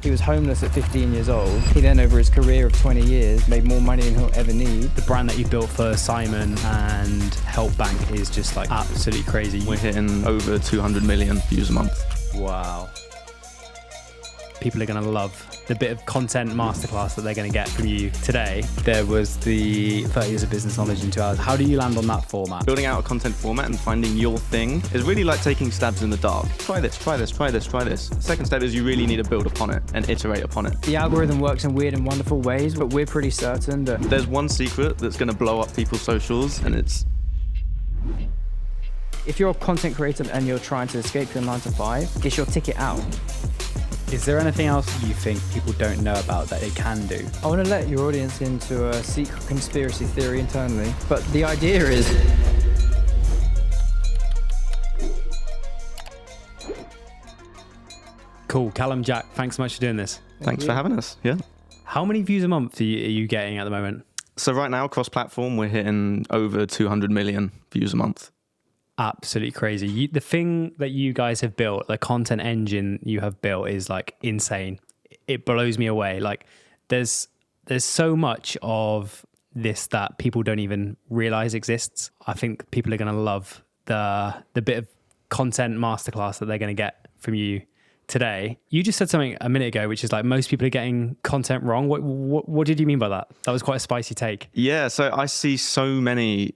He was homeless at 15 years old. He then, over his career of 20 years, made more money than he'll ever need. The brand that you built for Simon and HelpBnk is just like absolutely crazy. We're hitting over 200 million views a month. Wow. People are going to love the bit of content masterclass that they're going to get from you today. There was the 30 years of business knowledge in 2 hours. How do you land on that format? Building out a content format and finding your thing is really like taking stabs in the dark. Try this, try this, try this, try this. Second step is you really need to build upon it and iterate upon it. The algorithm works in weird and wonderful ways, but we're pretty certain that There's one secret that's going to blow up people's socials, and it's if you're a content creator and you're trying to escape your 9 to 5, it's your ticket out. Is there anything else you think people don't know about that they can do? I want to let your audience into a secret conspiracy theory internally, but the idea is Cool. Callum, Jack, thanks so much for doing this. thanks for having us. Yeah. How many views a month are you getting at the moment? So right now, cross-platform, we're hitting over 200 million views a month. Absolutely crazy. The thing that you guys have built, the content engine you have built is like insane. It blows me away. Like there's so much of this that people don't even realize exists. I think people are going to love the bit of content masterclass that they're going to get from you today. You just said something a minute ago, which is like most people are getting content wrong. What did you mean by that? That was quite a spicy take. Yeah, so I see so many,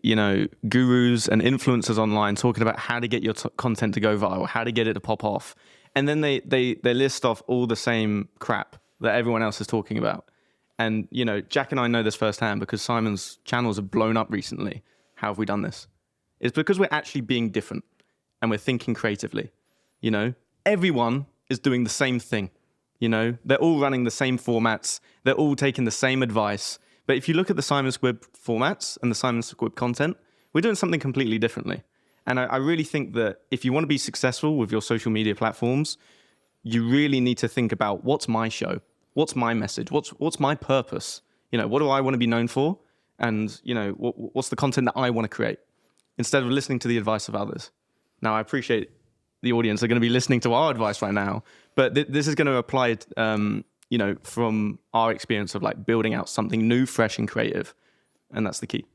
gurus and influencers online talking about how to get your content to go viral, how to get it to pop off. And then they list off all the same crap that everyone else is talking about. And, Jack and I know this firsthand because Simon's channels have blown up recently. How have we done this? It's because we're actually being different and we're thinking creatively. Everyone is doing the same thing. They're all running the same formats. They're all taking the same advice. But if you look at the Simon Squibb formats and the Simon Squibb content, we're doing something completely differently. And I really think that if you want to be successful with your social media platforms, you really need to think about what's my show? What's my message? What's my purpose? What do I want to be known for? And, what's the content that I want to create? Instead of listening to the advice of others. Now, I appreciate the audience are going to be listening to our advice right now, but this is going to apply, from our experience of like building out something new, fresh and creative. And that's the key.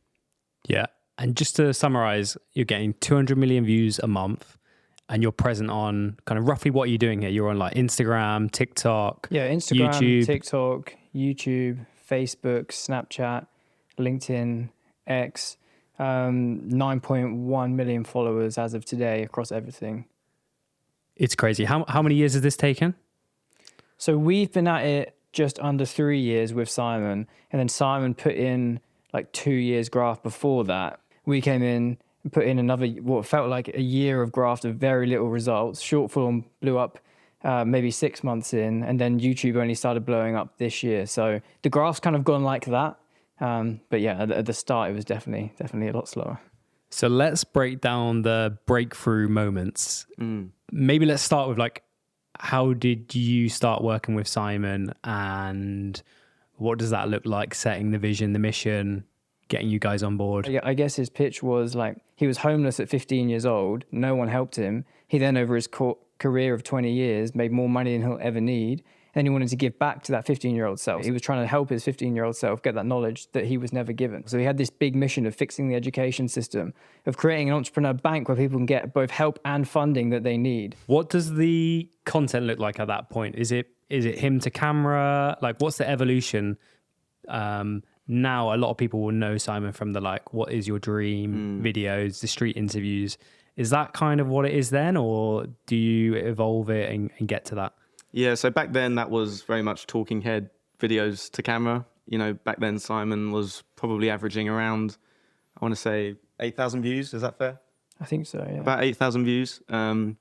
Yeah. And just to summarize, you're getting 200 million views a month and you're present on kind of roughly what you're doing here. You're on like Instagram, TikTok, Instagram, YouTube. TikTok, YouTube, Facebook, Snapchat, LinkedIn, X, 9.1 million followers as of today across everything. It's crazy. How many years has this taken? So we've been at it just under 3 years with Simon, and then Simon put in like 2 years graft before that. We came in and put in another, what felt like a year of graft of very little results. Short form blew up maybe 6 months in, and then YouTube only started blowing up this year. So the graft's kind of gone like that. But yeah, at the start, it was definitely a lot slower. So let's break down the breakthrough moments. Maybe let's start with like, how did you start working with Simon and what does that look like? Setting the vision, the mission, getting you guys on board. I guess his pitch was like, he was homeless at 15 years old. No one helped him. He then, over his career of 20 years, made more money than he'll ever need. And he wanted to give back to that 15-year-old self. He was trying to help his 15-year-old self get that knowledge that he was never given. So he had this big mission of fixing the education system, of creating an entrepreneur bank where people can get both help and funding that they need. What does the content look like at that point? Is it him to camera? Like, what's the evolution? Now, a lot of people will know Simon from the like, what is your dream videos, the street interviews. Is that kind of what it is then? Or do you evolve it and get to that? Yeah, so back then that was very much talking head videos to camera. Back then Simon was probably averaging around, I want to say 8,000 views. Is that fair? I think so, yeah. About 8,000 views. On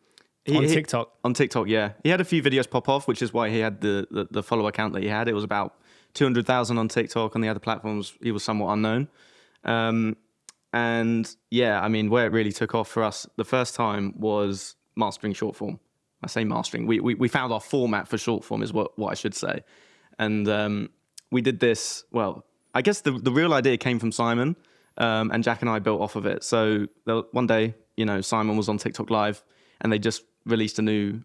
TikTok? On TikTok, yeah. He had a few videos pop off, which is why he had the follower count that he had. It was about 200,000 on TikTok. On the other platforms, he was somewhat unknown. And yeah, I mean, where it really took off for us the first time was mastering short form. I say mastering. We found our format for short form is what I should say. And we did this, well, I guess the real idea came from Simon, and Jack and I built off of it. So one day, Simon was on TikTok Live and they just released a new,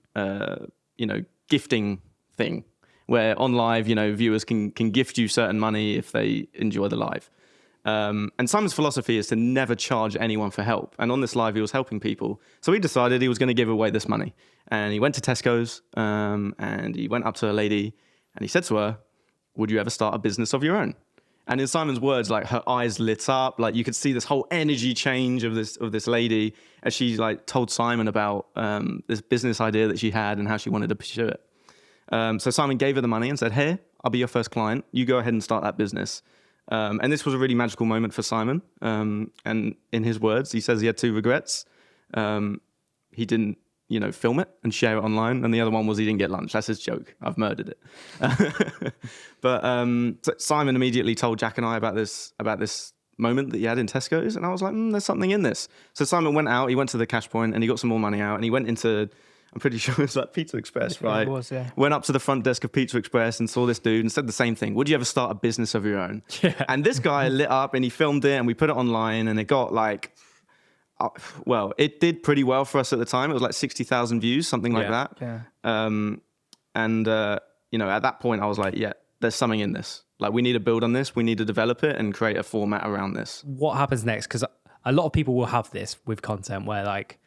gifting thing where on live, viewers can gift you certain money if they enjoy the live. And Simon's philosophy is to never charge anyone for help. And on this live, he was helping people. So he decided he was going to give away this money. And he went to Tesco's and he went up to a lady and he said to her, "Would you ever start a business of your own?" And in Simon's words, like her eyes lit up, like you could see this whole energy change of this lady as she like told Simon about this business idea that she had and how she wanted to pursue it. So Simon gave her the money and said, "Here, I'll be your first client. You go ahead and start that business." And this was a really magical moment for Simon. And in his words, he says he had 2 regrets. He didn't, film it and share it online. And the other one was he didn't get lunch. That's his joke. I've murdered it. But so Simon immediately told Jack and I about this moment that he had in Tesco's. And I was like, there's something in this. So Simon went out, he went to the cash point and he got some more money out and he went into, I'm pretty sure it was like Pizza Express, right? It was, yeah. Went up to the front desk of Pizza Express and saw this dude and said the same thing. "Would you ever start a business of your own?" Yeah. And this guy lit up and he filmed it and we put it online and it got like, it did pretty well for us at the time. It was like 60,000 views, something like that. Yeah. At that point I was like, yeah, there's something in this. Like we need to build on this. We need to develop it and create a format around this. What happens next? Because a lot of people will have this with content where like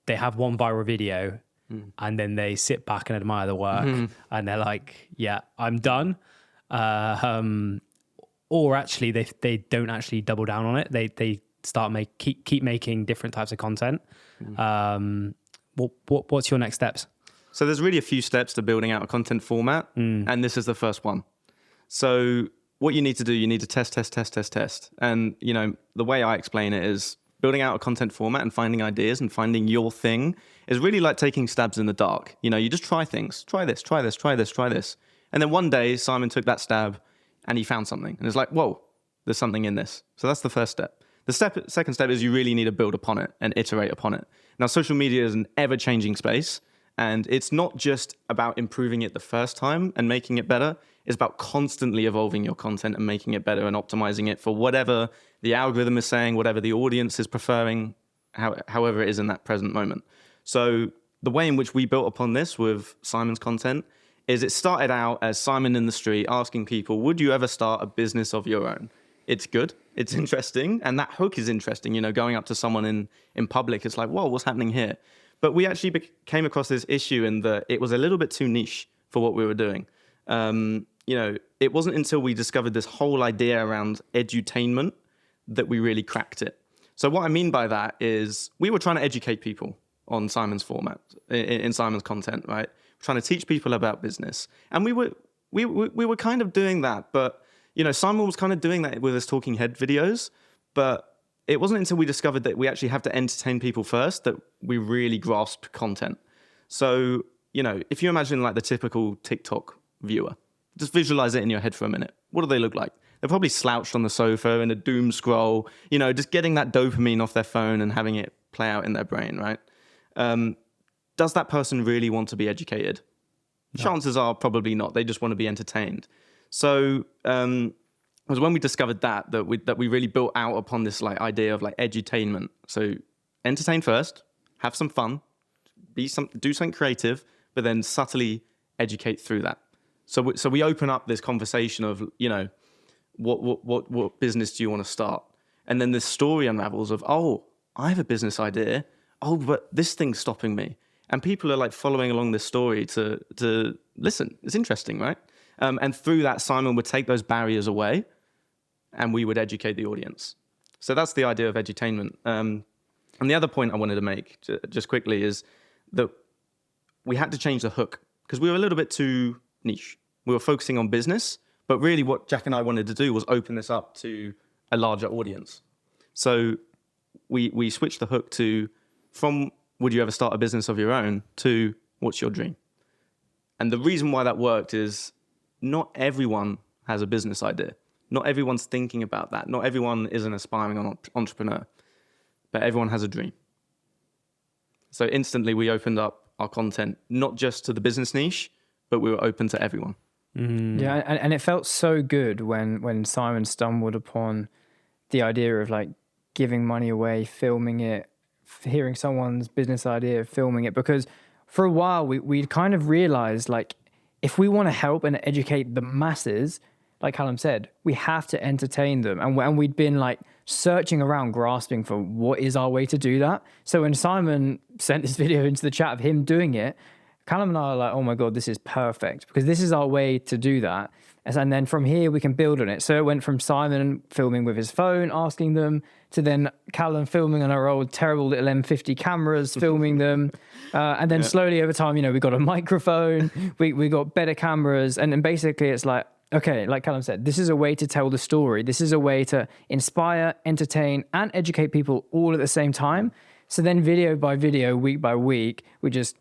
they have one viral video and then they sit back and admire the work and they're like, yeah, I'm done. Or actually they don't actually double down on it. They start keep making different types of content. What's your next steps? So there's really a few steps to building out a content format, and this is the first one. So what you need to do, you need to test. And, the way I explain it is building out a content format and finding ideas and finding your thing is really like taking stabs in the dark. You just try things. Try this. And then one day Simon took that stab and he found something. And it's like, whoa, there's something in this. So that's the first step. The second step is you really need to build upon it and iterate upon it. Now, social media is an ever-changing space. And it's not just about improving it the first time and making it better. It's about constantly evolving your content and making it better and optimizing it for whatever the algorithm is saying, whatever the audience is preferring, however it is in that present moment. So the way in which we built upon this with Simon's content is it started out as Simon in the street asking people, "Would you ever start a business of your own?" It's good. It's interesting. And that hook is interesting. Going up to someone in public, it's like, whoa, what's happening here? But we actually came across this issue in that it was a little bit too niche for what we were doing. It wasn't until we discovered this whole idea around edutainment that we really cracked it. So what I mean by that is we were trying to educate people on Simon's format, in Simon's content, right? Trying to teach people about business. And we were kind of doing that, but Simon was kind of doing that with his talking head videos, but it wasn't until we discovered that we actually have to entertain people first that we really grasped content. So, if you imagine like the typical TikTok viewer, just visualize it in your head for a minute. What do they look like? They're probably slouched on the sofa in a doom scroll, just getting that dopamine off their phone and having it play out in their brain, right? Does that person really want to be educated? No. Chances are probably not. They just want to be entertained. So, it was when we discovered that we really built out upon this like idea of like edutainment. So entertain first, have some fun, do something creative, but then subtly educate through that. So we open up this conversation of what business do you want to start, and then this story unravels of, oh, I have a business idea. Oh, but this thing's stopping me, and people are like following along this story to listen. It's interesting, right? And through that, Simon would take those barriers away and we would educate the audience. So that's the idea of edutainment. And the other point I wanted to make just quickly is that we had to change the hook because we were a little bit too niche. We were focusing on business, but really what Jack and I wanted to do was open this up to a larger audience. So we switched the hook from would you ever start a business of your own to what's your dream? And the reason why that worked is not everyone has a business idea. Not everyone's thinking about that. Not everyone is an aspiring entrepreneur, but everyone has a dream. So instantly we opened up our content, not just to the business niche, but we were open to everyone. Mm. Yeah, and it felt so good when Simon stumbled upon the idea of like giving money away, filming it, hearing someone's business idea, filming it, because for a while we'd kind of realized like if we want to help and educate the masses, like Callum said, we have to entertain them. And we'd been like searching around, grasping for what is our way to do that. So when Simon sent this video into the chat of him doing it, Callum and I are like, oh my God, this is perfect, because this is our way to do that. And then from here, we can build on it. So it went from Simon filming with his phone, asking them, to then Callum filming on our old terrible little M50 cameras, filming them. And then slowly over time, we got a microphone, we got better cameras. And then basically it's like, okay, like Callum said, this is a way to tell the story. This is a way to inspire, entertain, and educate people all at the same time. So then video by video, week by week, we just,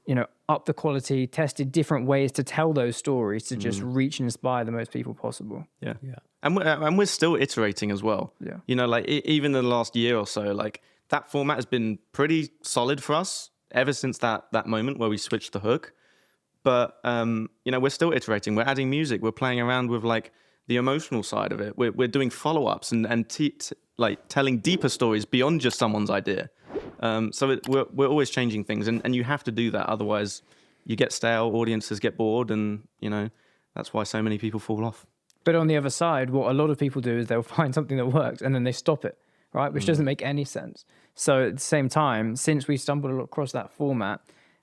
up the quality, tested different ways to tell those stories to just reach and inspire the most people possible. Yeah. And we're still iterating as well. Yeah. Like even in the last year or so, like that format has been pretty solid for us ever since that moment where we switched the hook. But, we're still iterating. We're adding music. We're playing around with like the emotional side of it. We're doing follow-ups and like telling deeper stories beyond just someone's idea. So we're always changing things, and you have to do that. Otherwise, you get stale, audiences get bored, and that's why so many people fall off. But on the other side, what a lot of people do is they'll find something that works and then they stop it, right? Which doesn't make any sense. So at the same time, since we stumbled across that format,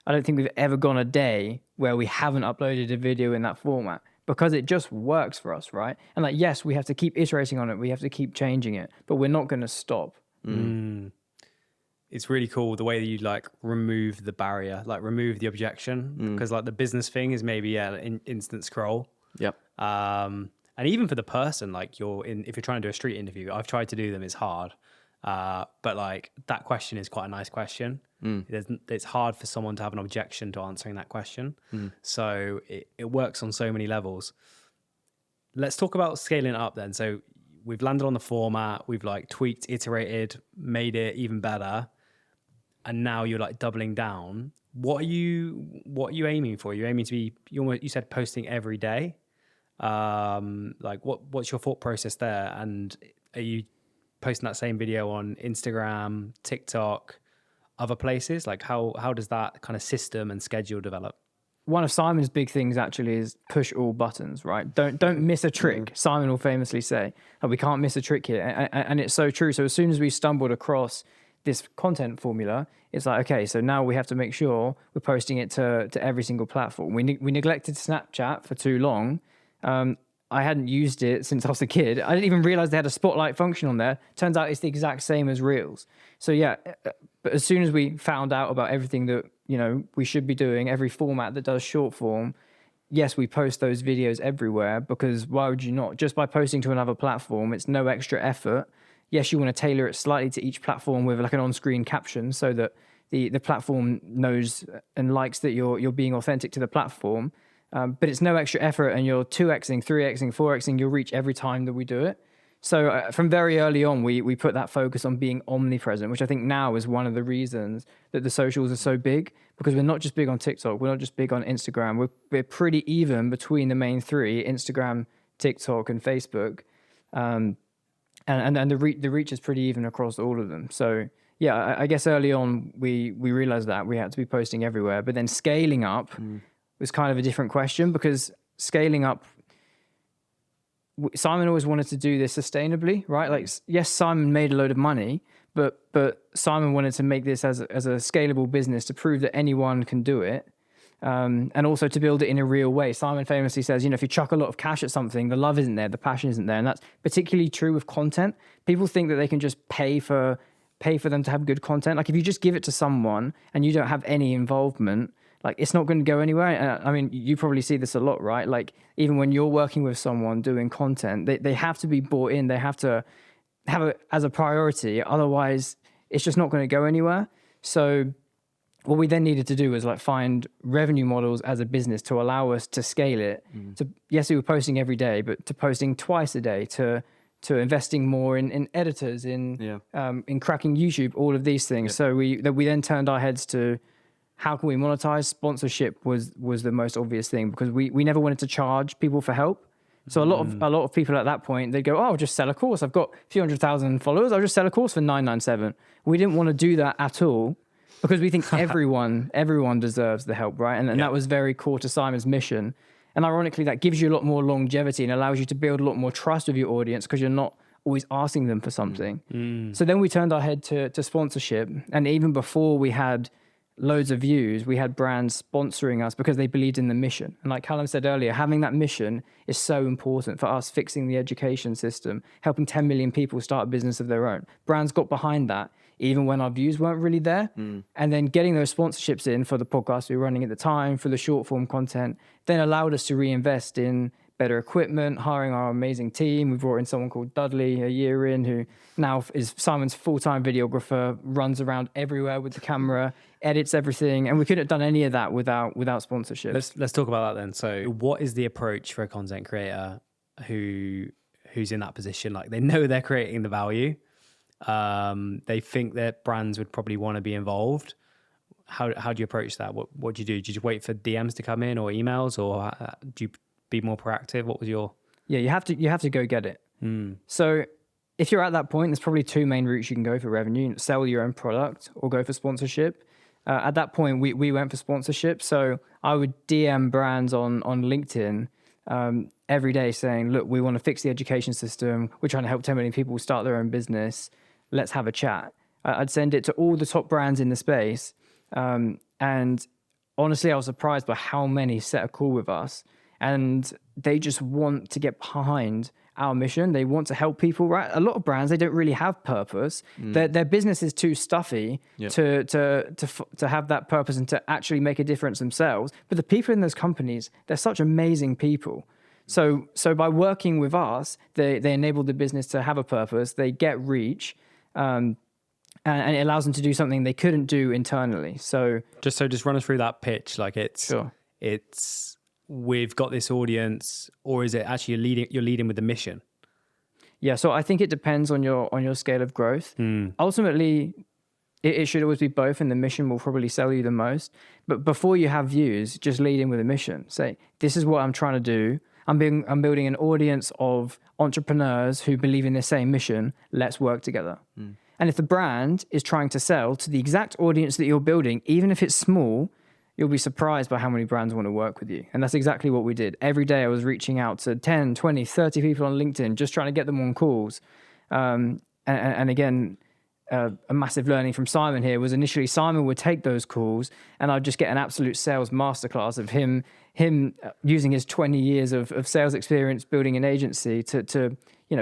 I don't think we've ever gone a day where we haven't uploaded a video in that format, because it just works for us, right? And like, yes, we have to keep iterating on it. We have to keep changing it, but we're not going to stop. It's really cool the way that you like remove the barrier, like remove the objection, because like the business thing is maybe instant scroll. Yep. And even for the person, like if you're trying to do a street interview, I've tried to do them, it's hard. But like that question is quite a nice question. It's hard for someone to have an objection to answering that question. So it works on so many levels. Let's talk about scaling it up then. So we've landed on the format, we've like tweaked, iterated, made it even better. And now you're like doubling down. What are you aiming for? You're aiming to be, you said posting every day. Like what's your thought process there? And are you posting that same video on Instagram, TikTok, other places? Like how does that kind of system and schedule develop? One of Simon's big things actually is push all buttons, right? Don't miss a trick. Simon will famously say, oh, we can't miss a trick here. And it's so true. So as soon as we stumbled across this content formula, it's like, okay, so now we have to make sure we're posting it to every single platform. We neglected Snapchat for too long. I hadn't used it since I was a kid. I didn't even realize they had a spotlight function on there. Turns out it's the exact same as Reels. So yeah, but as soon as we found out about everything that, we should be doing, every format that does short form, yes, we post those videos everywhere, because why would you not? Just by posting to another platform, it's no extra effort. Yes, you want to tailor it slightly to each platform with like an on-screen caption so that the platform knows and likes that you're being authentic to the platform. But it's no extra effort, and you're 2xing, 3xing, 4xing your reach every time that we do it. So from very early on, we put that focus on being omnipresent, which I think now is one of the reasons that the socials are so big, because we're not just big on TikTok, we're not just big on Instagram. We're pretty even between the main three, Instagram, TikTok, and Facebook. And the reach is pretty even across all of them. So yeah, I guess early on we realized that we had to be posting everywhere, but then scaling up was kind of a different question, because scaling up, Simon always wanted to do this sustainably, right? Like, yes, Simon made a load of money, but Simon wanted to make this as a scalable business to prove that anyone can do it. And also to build it in a real way. Simon famously says, if you chuck a lot of cash at something, the love isn't there, the passion isn't there. And that's particularly true with content. People think that they can just pay for them to have good content. Like if you just give it to someone and you don't have any involvement, like it's not going to go anywhere. I mean, you probably see this a lot, right? Like even when you're working with someone doing content, they have to be bought in. They have to have it as a priority. Otherwise, it's just not going to go anywhere. So what we then needed to do was like find revenue models as a business to allow us to scale it. To, yes, we were posting every day, but to posting twice a day, to investing more in editors, in cracking YouTube, all of these things. So we then turned our heads to how can we monetize? Sponsorship was the most obvious thing, because we never wanted to charge people for help. So a lot of people at that point, they'd go, oh, I'll just sell a course. I've got a few 100,000 followers. I'll just sell a course for $997. We didn't want to do that at all, because we think everyone deserves the help, right? And that was very core to Simon's mission. And ironically, that gives you a lot more longevity and allows you to build a lot more trust with your audience because you're not always asking them for something. So then we turned our head to sponsorship. And even before we had loads of views, we had brands sponsoring us because they believed in the mission. And like Callum said earlier, having that mission is so important for us, fixing the education system, helping 10 million people start a business of their own. Brands got behind that, even when our views weren't really there. And then getting those sponsorships in for the podcast we were running at the time, for the short form content, then allowed us to reinvest in better equipment, hiring our amazing team. We brought in someone called Dudley a year in, who now is Simon's full-time videographer, runs around everywhere with the camera, edits everything. And we couldn't have done any of that without sponsorship. Let's talk about that then. So what is the approach for a content creator who's in that position? Like, they know they're creating the value. They think that brands would probably want to be involved. How do you approach that? What do you do? Do you just wait for DMs to come in or emails, or do you be more proactive? What was your... Yeah, you have to go get it. So if you're at that point, there's probably two main routes you can go for revenue: sell your own product or go for sponsorship. At that point, we went for sponsorship. So I would DM brands on LinkedIn every day saying, look, we want to fix the education system. We're trying to help 10 million people start their own business. Let's have a chat. I'd send it to all the top brands in the space. And honestly, I was surprised by how many set a call with us. And they just want to get behind our mission. They want to help people, right? A lot of brands, they don't really have purpose. Their business is too stuffy to have that purpose and to actually make a difference themselves. But the people in those companies, they're such amazing people. So by working with us, they enable the business to have a purpose. They get reach, and it allows them to do something they couldn't do internally. So just run us through that pitch. Like Sure. It's we've got this audience, or is it actually you're leading with the mission? Yeah, so I think it depends on your scale of growth. Ultimately, it should always be both, and the mission will probably sell you the most. But before you have views, just lead in with a mission. Say, this is what I'm trying to do. I'm building an audience of entrepreneurs who believe in the same mission. Let's work together. And if the brand is trying to sell to the exact audience that you're building, even if it's small, you'll be surprised by how many brands want to work with you. And that's exactly what we did. Every day I was reaching out to 10, 20, 30 people on LinkedIn, just trying to get them on calls. And again, a massive learning from Simon here was initially Simon would take those calls and I'd just get an absolute sales masterclass of him using his 20 years of sales experience building an agency to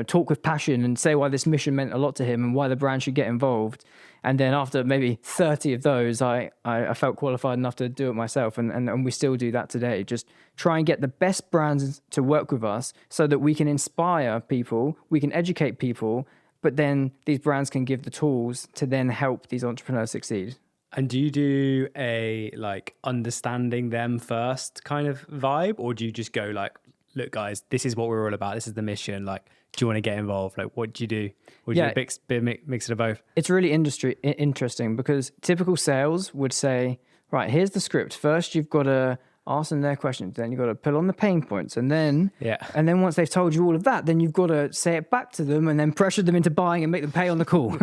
talk with passion and say why this mission meant a lot to him and why the brand should get involved. And then after maybe 30 of those, I felt qualified enough to do it myself. And we still do that today. Just try and get the best brands to work with us so that we can inspire people, we can educate people, but then these brands can give the tools to then help these entrepreneurs succeed. And do you do a understanding them first kind of vibe, or do you just go look, guys, this is what we're all about. This is the mission. Do you want to get involved? What do you do? Would you mix it of both? It's really interesting because typical sales would say, right, here's the script. First, you've got to ask them their questions. Then you've got to pull on the pain points. And then once they've told you all of that, then you've got to say it back to them and then pressure them into buying and make them pay on the call.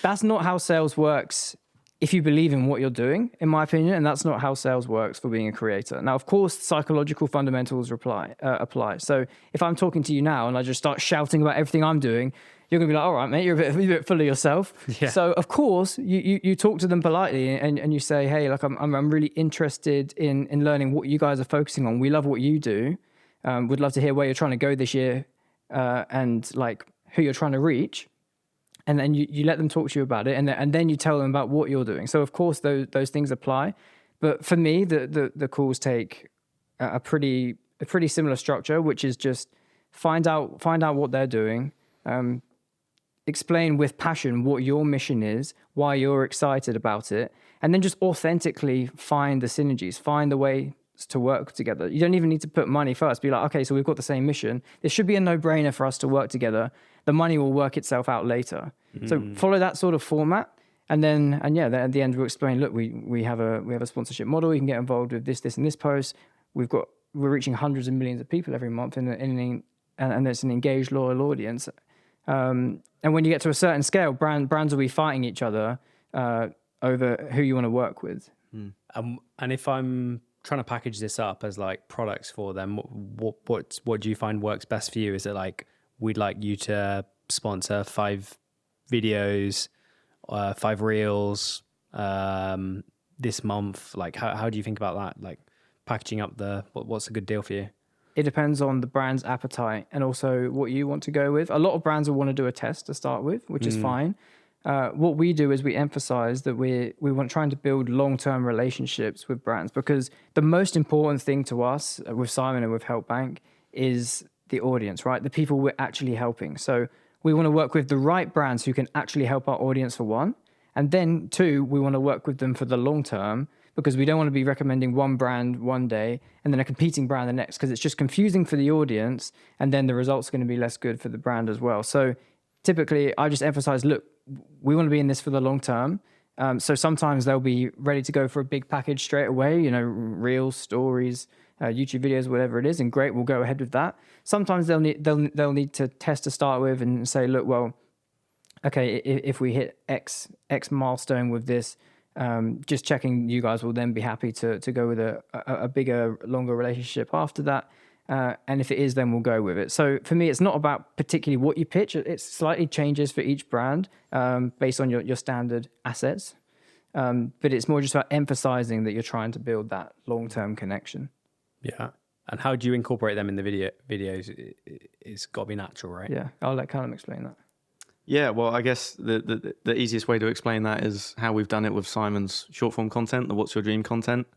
That's not how sales works if you believe in what you're doing, in my opinion, and that's not how sales works for being a creator. Now, of course, psychological fundamentals apply. So if I'm talking to you now and I just start shouting about everything I'm doing, you're going to be like, all right, mate, you're a bit full of yourself. Yeah. So, of course, you talk to them politely and you say, hey, I'm really interested in learning what you guys are focusing on. We love what you do. We'd love to hear where you're trying to go this year and who you're trying to reach. And then you let them talk to you about it, and then you tell them about what you're doing. So of course those things apply, but for me the calls take a pretty similar structure, which is just find out what they're doing, explain with passion what your mission is, why you're excited about it, and then just authentically find the synergies, find the way to work together. You don't even need to put money first. Be like, okay, so we've got the same mission. This should be a no-brainer for us to work together. The money will work itself out later. So follow that sort of format. And then at the end we'll explain, look, we have a sponsorship model. You can get involved with this, and this post. We're reaching hundreds of millions of people every month and it's an engaged, loyal audience. And when you get to a certain scale, brands will be fighting each other over who you want to work with. And if I'm trying to package this up as like products for them, what do you find works best for you? Is it like, we'd like you to sponsor 5 videos, 5 reels this month? Like, how do you think about that? Like packaging up what's a good deal for you? It depends on the brand's appetite and also what you want to go with. A lot of brands will want to do a test to start with, which is fine. What we do is we emphasize that we want trying to build long-term relationships with brands, because the most important thing to us with Simon and with HelpBnk is the audience, right? The people we're actually helping. So we want to work with the right brands who can actually help our audience, for one. And then 2, we want to work with them for the long term, because we don't want to be recommending one brand one day and then a competing brand the next, because it's just confusing for the audience, and then the results are going to be less good for the brand as well. So typically I just emphasize, look, we want to be in this for the long term. So sometimes they'll be ready to go for a big package straight away, you know, reels, stories, YouTube videos, whatever it is, and great, we'll go ahead with that. Sometimes they'll need to test to start with and say, look, well, okay, if we hit X milestone with this, just checking, you guys will then be happy to go with a bigger, longer relationship after that. And if it is, then we'll go with it. So for me, it's not about particularly what you pitch. It slightly changes for each brand based on your standard assets. But it's more just about emphasizing that you're trying to build that long-term connection. Yeah. And how do you incorporate them in the videos? It's got to be natural, right? Yeah, I'll let Callum explain that. Yeah, well, I guess the easiest way to explain that is how we've done it with Simon's short form content, the What's Your Dream content.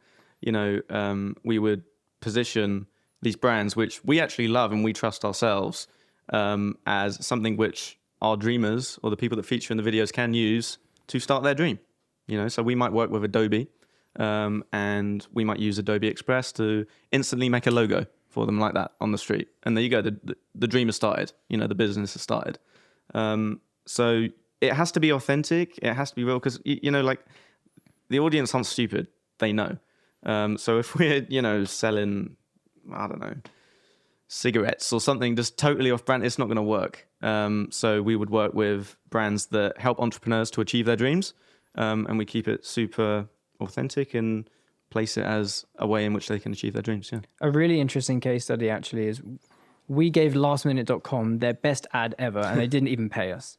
You know, we would position these brands, which we actually love and we trust ourselves, as something which our dreamers or the people that feature in the videos can use to start their dream. You know, so we might work with Adobe, and we might use Adobe Express to instantly make a logo for them like that on the street. And there you go, the dream has started, you know, the business has started. So it has to be authentic. It has to be real, because, you know, like, the audience aren't stupid. They know. So if we're, you know, selling, I don't know, cigarettes or something just totally off brand, it's not going to work. So we would work with brands that help entrepreneurs to achieve their dreams. And we keep it super authentic and place it as a way in which they can achieve their dreams. Yeah. A really interesting case study actually is, we gave lastminute.com their best ad ever, and they didn't even pay us.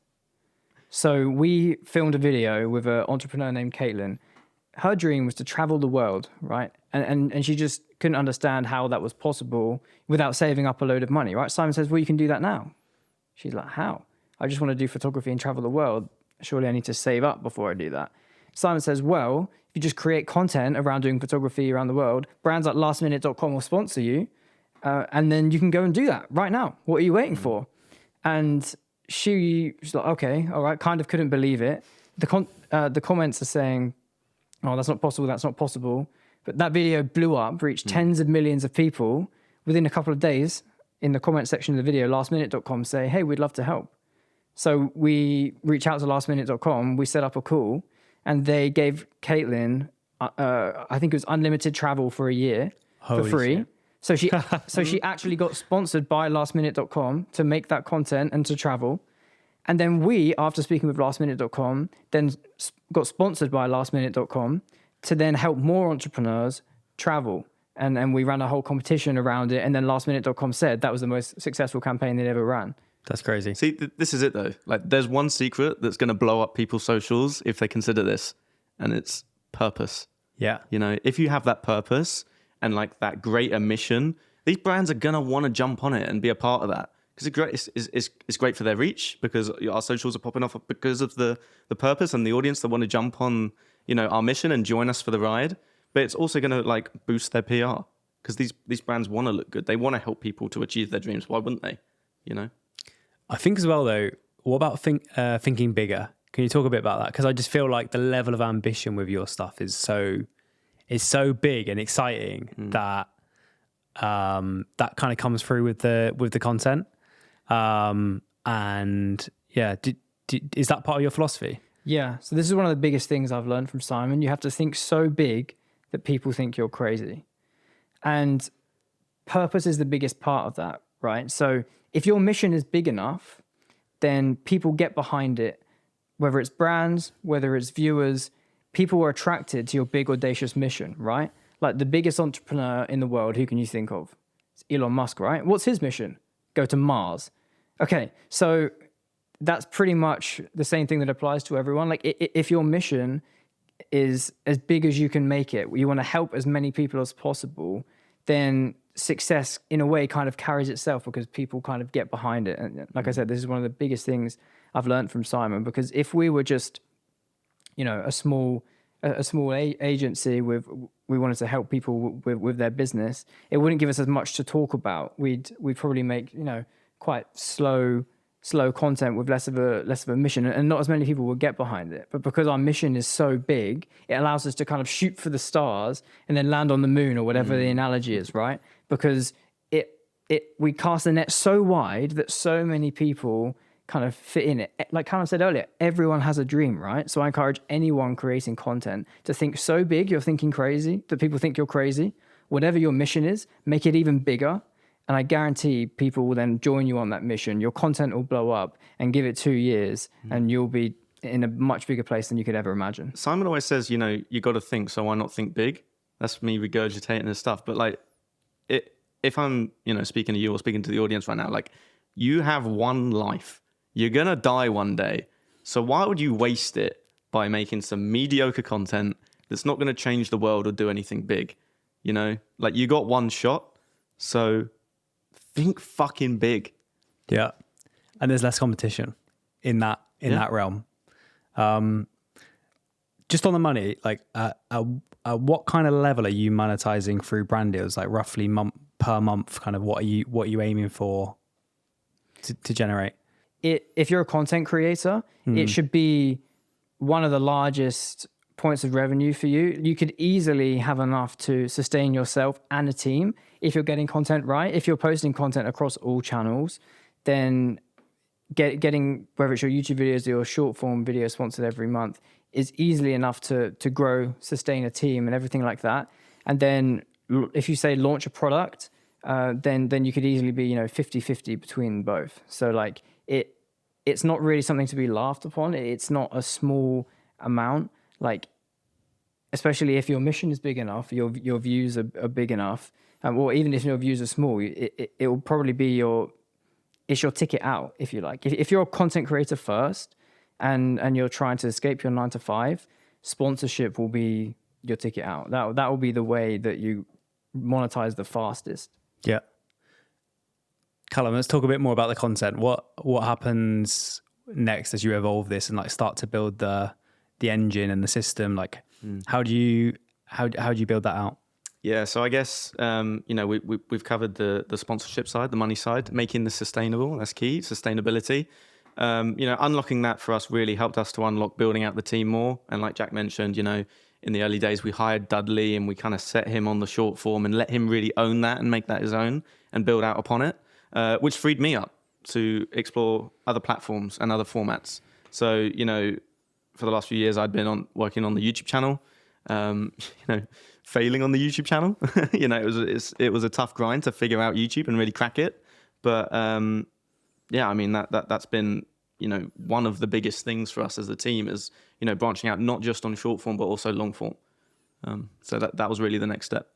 So we filmed a video with an entrepreneur named Caitlin. Her dream was to travel the world, right? And she just couldn't understand how that was possible without saving up a load of money, right? Simon says, well, you can do that now. She's like, how? I just want to do photography and travel the world. Surely I need to save up before I do that. Simon says, well, if you just create content around doing photography around the world, brands like lastminute.com will sponsor you. And then you can go and do that right now. What are you waiting for? And she's like, okay, all right, kind of couldn't believe it. The comments are saying, oh, that's not possible, that's not possible. But that video blew up, reached tens of millions of people. Within a couple of days, in the comment section of the video, lastminute.com say, hey, we'd love to help. So we reached out to lastminute.com, we set up a call, and they gave Caitlin, I think it was unlimited travel for a year for free. Shit. So she actually got sponsored by lastminute.com to make that content and to travel. And then we, after speaking with lastminute.com, then got sponsored by lastminute.com to then help more entrepreneurs travel. And we ran a whole competition around it. And then lastminute.com said that was the most successful campaign they'd ever ran. That's crazy. See, this is it though. Like, there's one secret that's going to blow up people's socials if they consider this, and it's purpose. Yeah. You know, if you have that purpose and like that greater mission, these brands are going to want to jump on it and be a part of that. Because it's great for their reach, because our socials are popping off because of the purpose and the audience that want to jump on, you know, our mission and join us for the ride. But it's also going to like boost their PR, because these brands want to look good. They want to help people to achieve their dreams. Why wouldn't they? You know? I think as well though, what about thinking bigger? Can you talk a bit about that? Because I just feel like the level of ambition with your stuff is so big and exciting that that kind of comes through with the content. And yeah, is that part of your philosophy? Yeah. So this is one of the biggest things I've learned from Simon. You have to think so big that people think you're crazy. And purpose is the biggest part of that, right? So if your mission is big enough, then people get behind it, whether it's brands, whether it's viewers, people are attracted to your big, audacious mission, right? Like the biggest entrepreneur in the world, who can you think of? It's Elon Musk, right? What's his mission? Go to Mars. Okay, so that's pretty much the same thing that applies to everyone. Like if your mission is as big as you can make it, you want to help as many people as possible, then success in a way kind of carries itself because people kind of get behind it. And like I said, this is one of the biggest things I've learned from Simon, because if we were just, a small agency we wanted to help people with their business, it wouldn't give us as much to talk about. We'd probably make, quite slow content with less of a mission, and not as many people would get behind it. But because our mission is so big, it allows us to kind of shoot for the stars and then land on the moon, or whatever the analogy is, right? Because we cast the net so wide that so many people kind of fit in it. Like Callum said earlier, everyone has a dream, right? So I encourage anyone creating content to think so big you're thinking crazy, that people think you're crazy. Whatever your mission is, make it even bigger. And I guarantee people will then join you on that mission. Your content will blow up, and give it 2 years and you'll be in a much bigger place than you could ever imagine. Simon always says, you got to think, so why not think big? That's me regurgitating his stuff. But like, if I'm, speaking to you or speaking to the audience right now, like, you have one life. You're going to die one day. So why would you waste it by making some mediocre content that's not going to change the world or do anything big? Like, you got one shot. So think fucking big. Yeah. And there's less competition in that realm. Just on the money, like what kind of level are you monetizing through brand deals? Like roughly per month, kind of what are you aiming for to generate? If you're a content creator, it should be one of the largest points of revenue for you. You could easily have enough to sustain yourself and a team if you're getting content right. If you're posting content across all channels, then getting, whether it's your YouTube videos or your short form video sponsored every month, is easily enough to grow, sustain a team and everything like that. And then if you say launch a product, then you could easily be 50-50 between both. So like it's not really something to be laughed upon. It's not a small amount. Like, especially if your mission is big enough, your views are big enough, or even if your views are small, it will probably be it's your ticket out, if you like. If you're a content creator first and you're trying to escape your 9 to 5, sponsorship will be your ticket out. That will be the way that you monetize the fastest. Yeah. Callum, let's talk a bit more about the content. What happens next as you evolve this and like start to build the engine and the system? Like, how do you build that out? Yeah, so I guess we've covered the sponsorship side, the money side, making this sustainable. That's key, sustainability. Unlocking that for us really helped us to unlock building out the team more. And like Jack mentioned, in the early days we hired Dudley and we kind of set him on the short form and let him really own that and make that his own and build out upon it, which freed me up to explore other platforms and other formats. So for the last few years I'd been working on the YouTube channel. Failing on the YouTube channel. It was a tough grind to figure out YouTube and really crack it. But that's been one of the biggest things for us as a team is branching out not just on short form but also long form. So that was really the next step.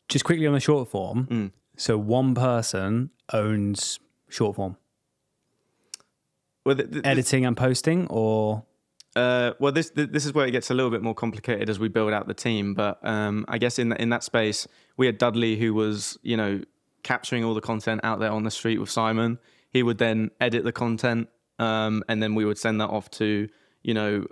Just quickly on the short form. So one person owns short form. Well, editing and posting, or this is where it gets a little bit more complicated as we build out the team. But I guess in that space, we had Dudley, who was capturing all the content out there on the street with Simon. He would then edit the content, and then we would send that off to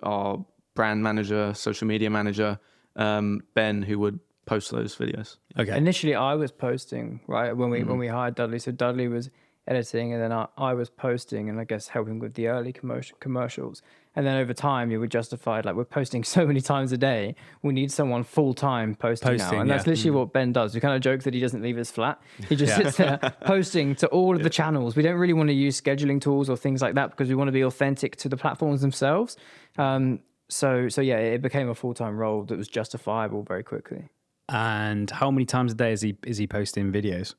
our brand manager, social media manager, Ben, who would post those videos. Okay. Initially, I was posting when we hired Dudley. So Dudley was editing, and then I was posting, and I guess helping with the early commercials. And then over time, you were justified, like, we're posting so many times a day, we need someone full-time posting now. And that's literally what Ben does. We kind of joke that he doesn't leave us flat. He just sits there posting to all of the channels. We don't really want to use scheduling tools or things like that because we want to be authentic to the platforms themselves. So yeah, it became a full-time role that was justifiable very quickly. And how many times a day is he posting videos?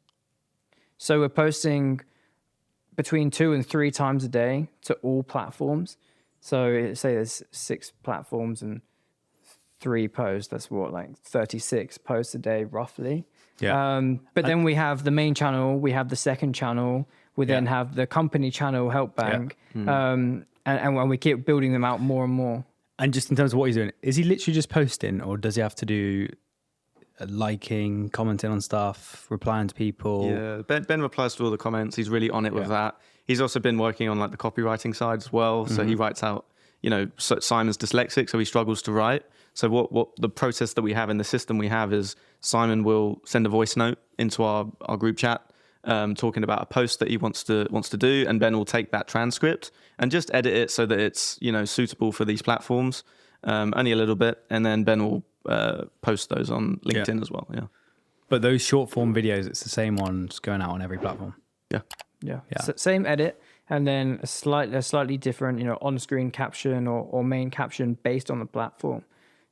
So we're posting between 2 and 3 times a day to all platforms. So say there's 6 platforms and 3 posts. That's what, like 36 posts a day, roughly. Yeah. But then we have the main channel, we have the second channel, we then have the company channel, HelpBnk, and when we keep building them out more and more. And just in terms of what he's doing, is he literally just posting, or does he have to do liking, commenting on stuff, replying to people? Yeah, Ben replies to all the comments. He's really on it with that. He's also been working on like the copywriting side as well. So he writes out, so Simon's dyslexic, so he struggles to write. So what the process that we have in the system we have is Simon will send a voice note into our group chat, talking about a post that he wants to do, and Ben will take that transcript and just edit it so that it's suitable for these platforms, only a little bit, and then Ben will post those on LinkedIn as well. Yeah. But those short form videos, it's the same ones going out on every platform. Yeah. So same edit, and then a slightly different, on-screen caption or main caption based on the platform.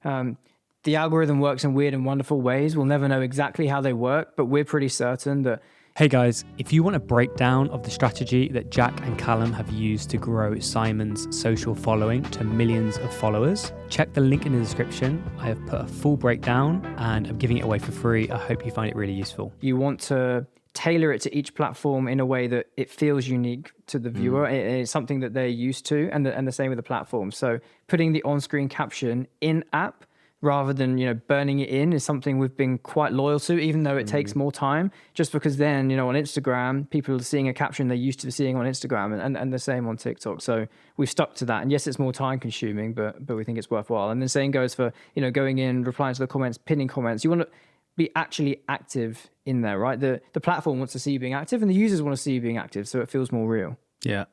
The algorithm works in weird and wonderful ways. We'll never know exactly how they work, but we're pretty certain that. Hey guys, if you want a breakdown of the strategy that Jack and Callum have used to grow Simon's social following to millions of followers, check the link in the description. I have put a full breakdown and I'm giving it away for free. I hope you find it really useful. You want to tailor it to each platform in a way that it feels unique to the viewer. It's something that they're used to, and the same with the platform. So putting the on-screen caption in app rather than burning it in is something we've been quite loyal to, even though it takes more time, just because then on Instagram people are seeing a caption they're used to seeing on Instagram, and the same on TikTok. So we've stuck to that, and yes, it's more time consuming, but we think it's worthwhile. And the same goes for going in, replying to the comments, pinning comments. You want to be actually active in there, right? The platform wants to see you being active, and the users want to see you being active, so it feels more real. Yeah.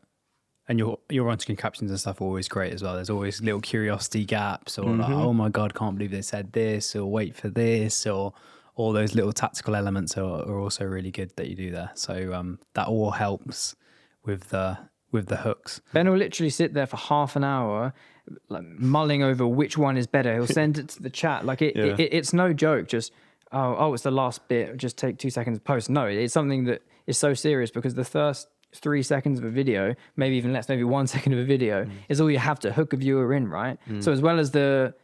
And your on-screen captions and stuff are always great as well. There's always little curiosity gaps, or like, oh my God, can't believe they said this, or wait for this, or all those little tactical elements are also really good that you do there. So that all helps with the hooks. Ben will literally sit there for half an hour, like, mulling over which one is better. He'll send it to the chat. Like it's no joke. Just it's the last bit. Just take 2 seconds to post. No, it's something that is so serious, because the first 3 seconds of a video, maybe even less, maybe 1 second of a video, is all you have to hook a viewer in, right? So as well as the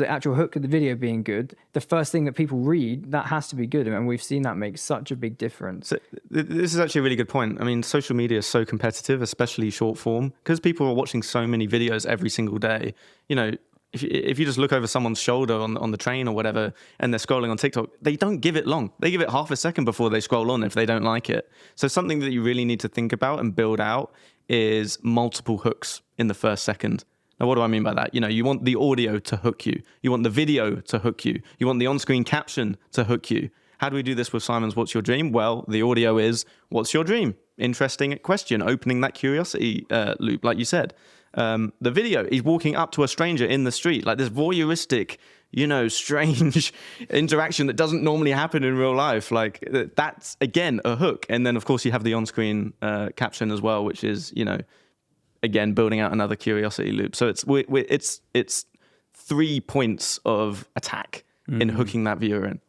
actual hook of the video being good, the first thing that people read, that has to be good, and we've seen that make such a big difference. So this is actually a really good point. I mean, social media is so competitive, especially short form, because people are watching so many videos every single day. If you just look over someone's shoulder on the train or whatever, and they're scrolling on TikTok, they don't give it long. They give it half a second before they scroll on if they don't like it. So something that you really need to think about and build out is multiple hooks in the first second. Now, what do I mean by that? You want the audio to hook you. You want the video to hook you. You want the on-screen caption to hook you. How do we do this with Simon's What's Your Dream? Well, the audio is, what's your dream? Interesting question, opening that curiosity loop, like you said. The video, he's walking up to a stranger in the street, like this voyeuristic, strange interaction that doesn't normally happen in real life. Like that's, again, a hook. And then, of course, you have the on-screen caption as well, which is, again, building out another curiosity loop. So it's 3 points of attack in hooking that viewer in.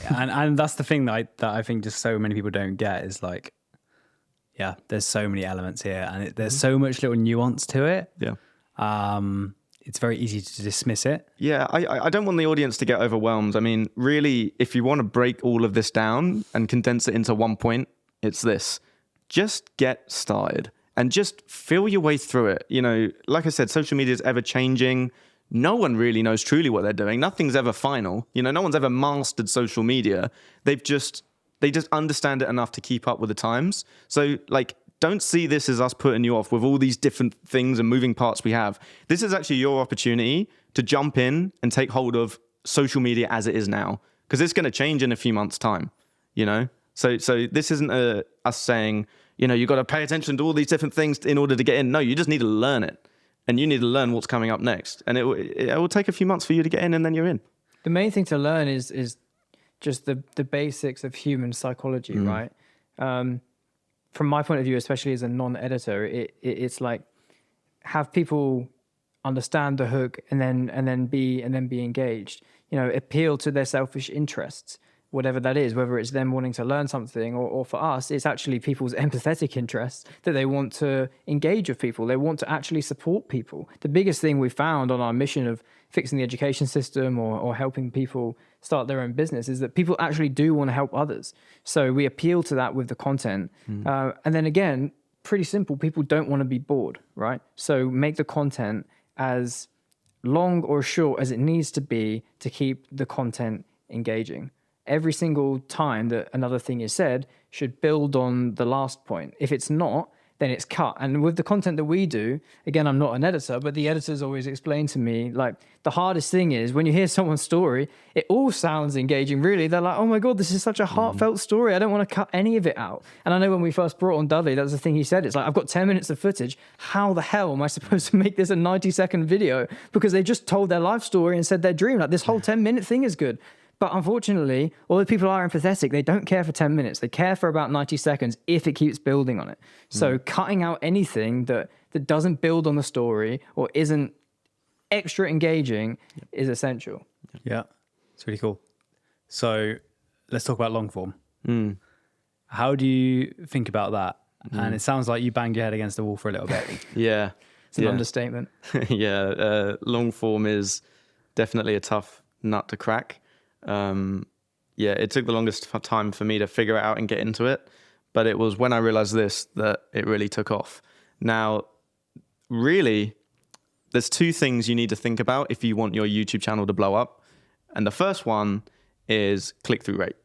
And that's the thing that I think just so many people don't get is like, yeah, there's so many elements here, and there's so much little nuance to it. Yeah. It's very easy to dismiss it. Yeah, I don't want the audience to get overwhelmed. I mean, really, if you want to break all of this down and condense it into 1 point, it's this. Just get started and just feel your way through it. Like I said, social media is ever changing. No one really knows truly what they're doing. Nothing's ever final. No one's ever mastered social media. They just understand it enough to keep up with the times. So, don't see this as us putting you off with all these different things and moving parts we have. This is actually your opportunity to jump in and take hold of social media as it is now, because it's going to change in a few months' time, So this isn't us saying, you've got to pay attention to all these different things in order to get in. No, you just need to learn it, and you need to learn what's coming up next. And it will take a few months for you to get in, and then you're in. The main thing to learn is just the basics of human psychology, right? From my point of view, especially as a non-editor, it's like, have people understand the hook and then be engaged. Appeal to their selfish interests, whatever that is, whether it's them wanting to learn something, or for us, it's actually people's empathetic interests, that they want to engage with people. They want to actually support people. The biggest thing we found on our mission of fixing the education system or helping people start their own business, is that people actually do want to help others. So we appeal to that with the content. And then again, pretty simple, people don't want to be bored, right? So make the content as long or short as it needs to be to keep the content engaging. Every single time that another thing is said should build on the last point. If it's not, then it's cut. And with the content that we do, again, I'm not an editor, but the editors always explain to me, like, the hardest thing is when you hear someone's story, it all sounds engaging, really. They're like, oh my God, this is such a heartfelt story. I don't want to cut any of it out. And I know when we first brought on Dudley, that was the thing he said. It's like, I've got 10 minutes of footage. How the hell am I supposed to make this a 90-second video? Because they just told their life story and said their dream. Like, this whole 10-minute thing is good. But unfortunately, although people are empathetic, they don't care for 10 minutes. They care for about 90 seconds if it keeps building on it. So cutting out anything that doesn't build on the story or isn't extra engaging is essential. Yeah, it's really cool. So let's talk about long form. How do you think about that? And it sounds like you banged your head against the wall for a little bit. Yeah. It's an understatement. Long form is definitely a tough nut to crack. It took the longest time for me to figure it out and get into it, but it was when I realized this that it really took off. Now, really, there's two things you need to think about if you want your YouTube channel to blow up. And the first one is click-through rate.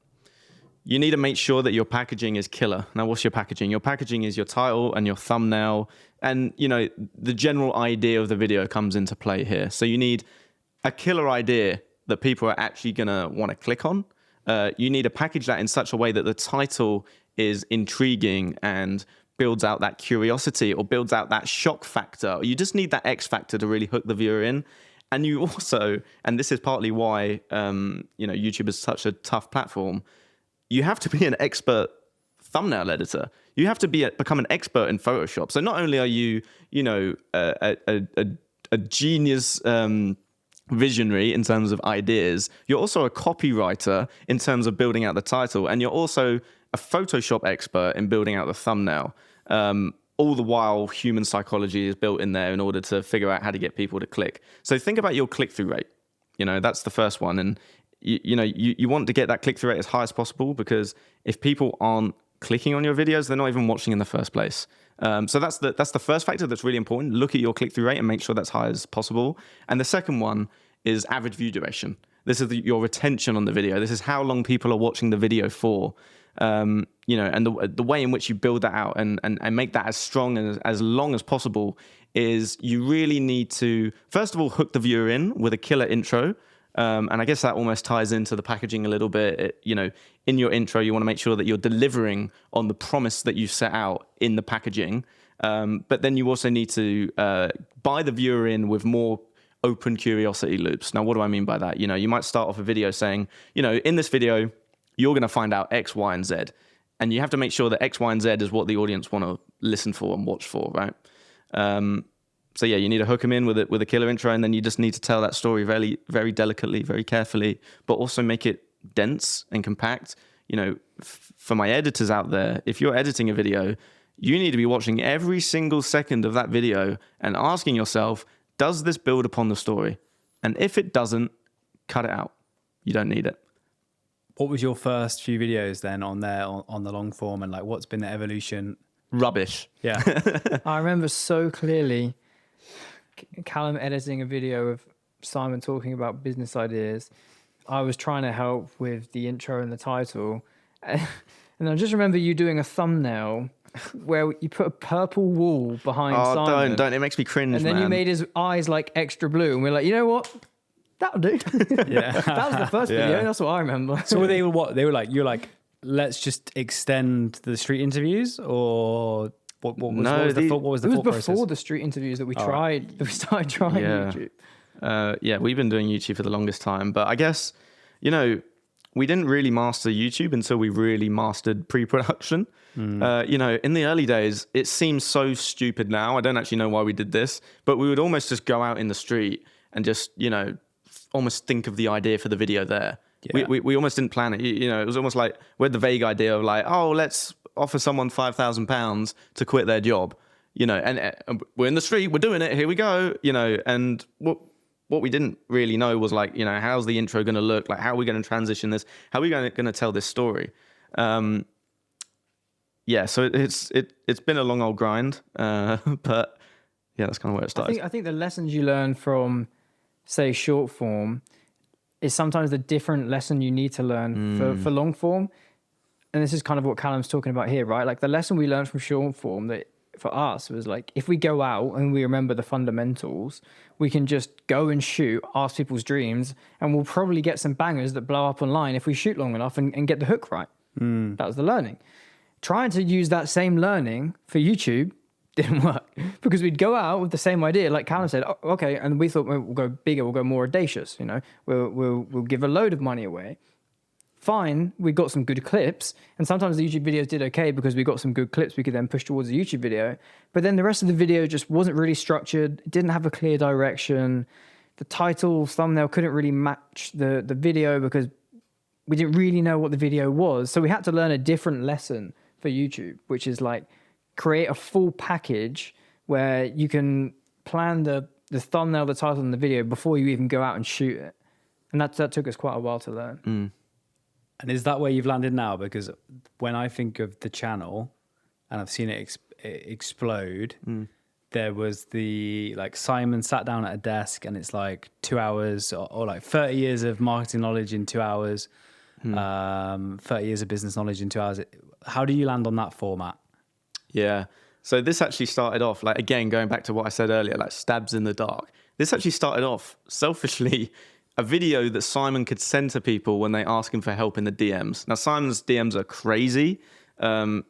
You need to make sure that your packaging is killer. Now, what's your packaging? Your packaging is your title and your thumbnail, and the general idea of the video comes into play here. So you need a killer idea that people are actually going to want to click on. You need to package that in such a way that the title is intriguing and builds out that curiosity or builds out that shock factor. You just need that X factor to really hook the viewer in. And you also, and this is partly why YouTube is such a tough platform, you have to be an expert thumbnail editor. You have to become an expert in Photoshop. So not only are you, a genius visionary in terms of ideas, you're also a copywriter in terms of building out the title, and you're also a Photoshop expert in building out the thumbnail. All the while, human psychology is built in there in order to figure out how to get people to click. So think about your click-through rate. That's the first one. And you want to get that click-through rate as high as possible, because if people aren't clicking on your videos, they're not even watching in the first place. So that's the first factor that's really important. Look at your click-through rate and make sure that's high as possible. And the second one is average view duration. This is your retention on the video. This is how long people are watching the video for. And the way in which you build that out and make that as strong and as long as possible is you really need to, first of all, hook the viewer in with a killer intro. And I guess that almost ties into the packaging a little bit. In your intro, you want to make sure that you're delivering on the promise that you set out in the packaging. But then you also need to buy the viewer in with more open curiosity loops. Now, what do I mean by that? You might start off a video saying, in this video, you're going to find out X, Y, and Z. And you have to make sure that X, Y, and Z is what the audience want to listen for and watch for, right? So you need to hook them in with a killer intro, and then you just need to tell that story very, very delicately, very carefully, but also make it dense and compact. For my editors out there, if you're editing a video, you need to be watching every single second of that video and asking yourself, does this build upon the story? And if it doesn't, cut it out. You don't need it. What was your first few videos then on there on the long form, and what's been the evolution? Rubbish. Yeah. I remember so clearly Callum editing a video of Simon talking about business ideas. I was trying to help with the intro and the title. And I just remember you doing a thumbnail where you put a purple wall behind Simon. Don't. It makes me cringe, and then man. you made his eyes extra blue. And we're like, you know what? That'll do. Yeah. That was the first video. That's what I remember. So they were what? They were you're let's just extend the street interviews, or what was the thought process? It was before the street interviews that we tried. That we started trying YouTube. We've been doing YouTube for the longest time, but I guess we didn't really master YouTube until we really mastered pre-production. In the early days, it seems so stupid now. I don't actually know why we did this, but we would almost just go out in the street and just almost think of the idea for the video there. Yeah. We almost didn't plan it. It was almost like we had the vague idea of let's offer someone £5,000 to quit their job, and we're in the street, we're doing it, here we go, and what we didn't really know was like, you know, how's the intro going to look? Like, how are we going to transition this? How are we going to tell this story? Yeah, so it's been a long old grind, but yeah, that's kind of where it started. I think the lessons you learn from, say, short form is sometimes the different lesson you need to learn for long form. And this is kind of what Callum's talking about here, right? Like the lesson we learned from short form that for us was like, if we go out and we remember the fundamentals, we can just go and shoot, ask people's dreams, and we'll probably get some bangers that blow up online if we shoot long enough and get the hook right. That was the learning. Trying to use that same learning for YouTube didn't work because we'd go out with the same idea, like Callum said, oh, okay, and we thought we'll go bigger, we'll go more audacious, you know, we'll give a load of money away. Fine, we got some good clips, and sometimes the YouTube videos did okay because we got some good clips we could then push towards the YouTube video, but then the rest of the video just wasn't really structured, it didn't have a clear direction, the title, thumbnail couldn't really match the video because we didn't really know what the video was, so we had to learn a different lesson for YouTube, which is like create a full package where you can plan the thumbnail, the title, and the video before you even go out and shoot it. And that took us quite a while to learn. And is that where you've landed now? Because when I think of the channel and I've seen it explode, there was the, like Simon sat down at a desk and it's like 2 hours or like 30 years of marketing knowledge in 2 hours, 30 years of business knowledge in 2 hours. How do you land on that format? Yeah. So this actually started off, like, again, going back to what I said earlier, like stabs in the dark. This actually started off selfishly a video that Simon could send to people when they ask him for help in the DMs. Now, Simon's DMs are crazy. You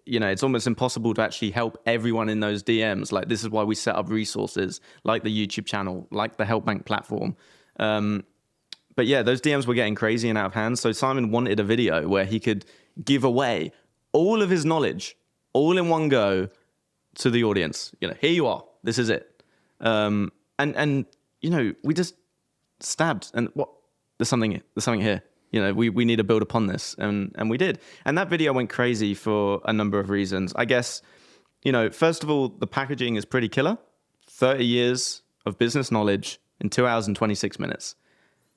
know, it's almost impossible to actually help everyone in those DMs. Like, this is why we set up resources like the YouTube channel, like the HelpBnk platform. But yeah, those DMs were getting crazy and out of hand. So Simon wanted a video where he could give away all of his knowledge all in one go to the audience. You know, here you are. This is it. And you know, we just stabbed and what? There's something here. You know, we need to build upon this, and we did. And that video went crazy for a number of reasons. I guess, you know, first of all, the packaging is pretty killer. 30 years of business knowledge in 2 hours and 26 minutes.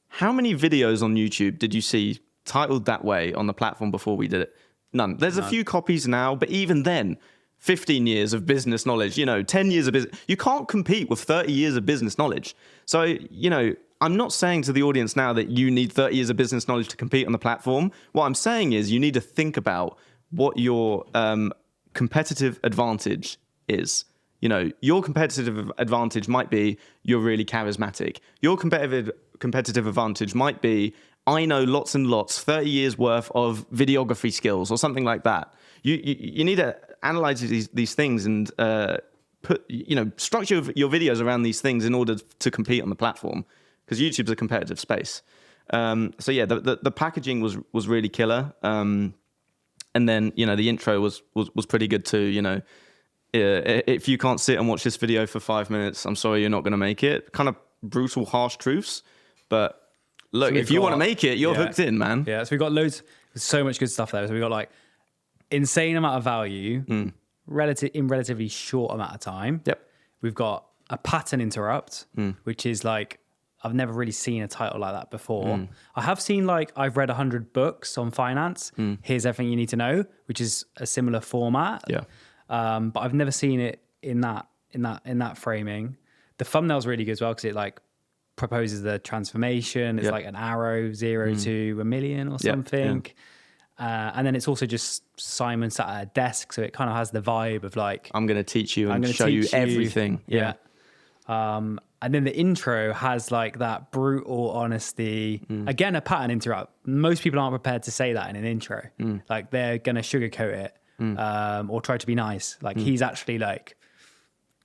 How many videos on YouTube did you see titled that way on the platform before we did it? None. There's a few copies now, but even then, 15 years of business knowledge, you know, 10 years of business. You can't compete with 30 years of business knowledge. So, you know, I'm not saying to the audience now that you need 30 years of business knowledge to compete on the platform. What I'm saying is you need to think about what your competitive advantage is. You know, your competitive advantage might be you're really charismatic. Your competitive advantage might be I know lots and lots, 30 years worth of videography skills or something like that. You need to analyze these things and structure your videos around these things in order to compete on the platform, because YouTube's a competitive space. So yeah, the packaging was really killer. And then, you know, the intro was pretty good too. You know, if you can't sit and watch this video for 5 minutes, I'm sorry, you're not going to make it. Kind of brutal, harsh truths, but look, if you want to make it, you're hooked in, man. Yeah, so we've got so much good stuff there. So we've got like insane amount of value in relatively short amount of time. Yep. We've got a pattern interrupt, which is like, I've never really seen a title like that before. I have seen, like, I've read 100 books on finance. Here's everything you need to know, which is a similar format. Yeah. But I've never seen it in that framing. The thumbnail's really good as well because it like proposes the transformation. It's like an arrow, 0 to 1 million or something. And then it's also just Simon sat at a desk, so it kind of has the vibe of like, I'm going to teach you and show you everything. Yeah. And then the intro has like that brutal honesty. Again, a pattern interrupt. Most people aren't prepared to say that in an intro. Like they're going to sugarcoat it or try to be nice. Like he's actually like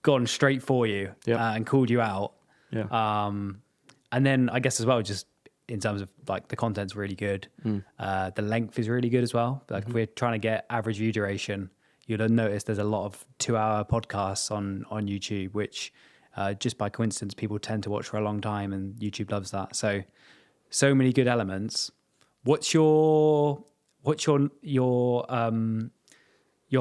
gone straight for you and called you out. Yeah. And then I guess as well, just in terms of like the content's really good. The length is really good as well. Like if we're trying to get average view duration, you'll have noticed there's a lot of 2-hour podcasts on YouTube, which just by coincidence, people tend to watch for a long time, and YouTube loves that. So many good elements. What's your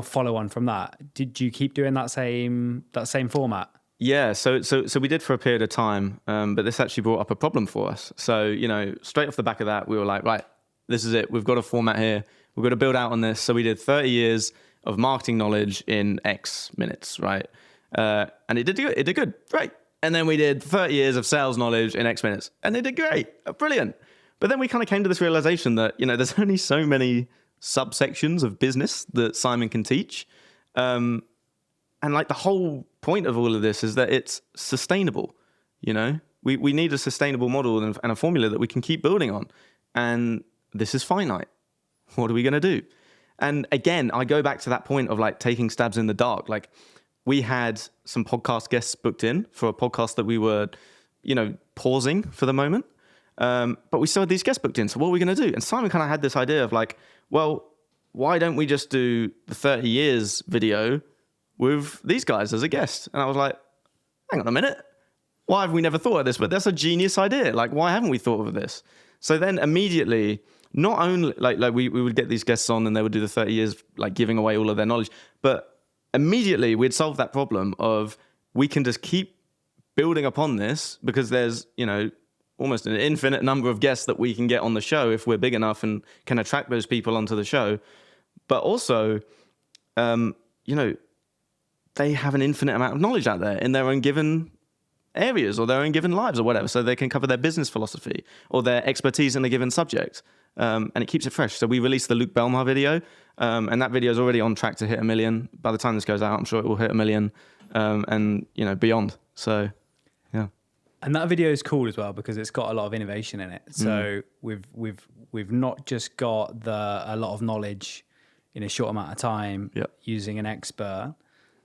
follow on from that? Did you keep doing that same format? Yeah, so we did for a period of time, but this actually brought up a problem for us. So, you know, straight off the back of that, we were like, right, this is it. We've got a format here. We've got to build out on this. So we did 30 years of marketing knowledge in X minutes, right? And it did good. It did good. Great. And then we did 30 years of sales knowledge in X minutes, and it did great. Brilliant. But then we kind of came to this realization that, you know, there's only so many subsections of business that Simon can teach. And like the whole point of all of this is that it's sustainable. You know, we need a sustainable model and a formula that we can keep building on. And this is finite. What are we going to do? And again, I go back to that point of like taking stabs in the dark. Like we had some podcast guests booked in for a podcast that we were, you know, pausing for the moment. But we still had these guests booked in. So what are we going to do? And Simon kind of had this idea of like, well, why don't we just do the 30 years video with these guys as a guest? And I was like, hang on a minute. Why have we never thought of this? But that's a genius idea. Like, why haven't we thought of this? So then immediately, not only like we would get these guests on and they would do the 30 years, like giving away all of their knowledge, but immediately we'd solve that problem of we can just keep building upon this because there's, you know, almost an infinite number of guests that we can get on the show if we're big enough and can attract those people onto the show. But also, you know, they have an infinite amount of knowledge out there in their own given areas or their own given lives or whatever. So they can cover their business philosophy or their expertise in a given subject. And it keeps it fresh. So we released the Luke Belmar video, and that video is already on track to hit 1 million. By the time this goes out, I'm sure it will hit 1 million, and, you know, beyond. So, yeah. And that video is cool as well because it's got a lot of innovation in it. So we've not just got a lot of knowledge in a short amount of time using an expert,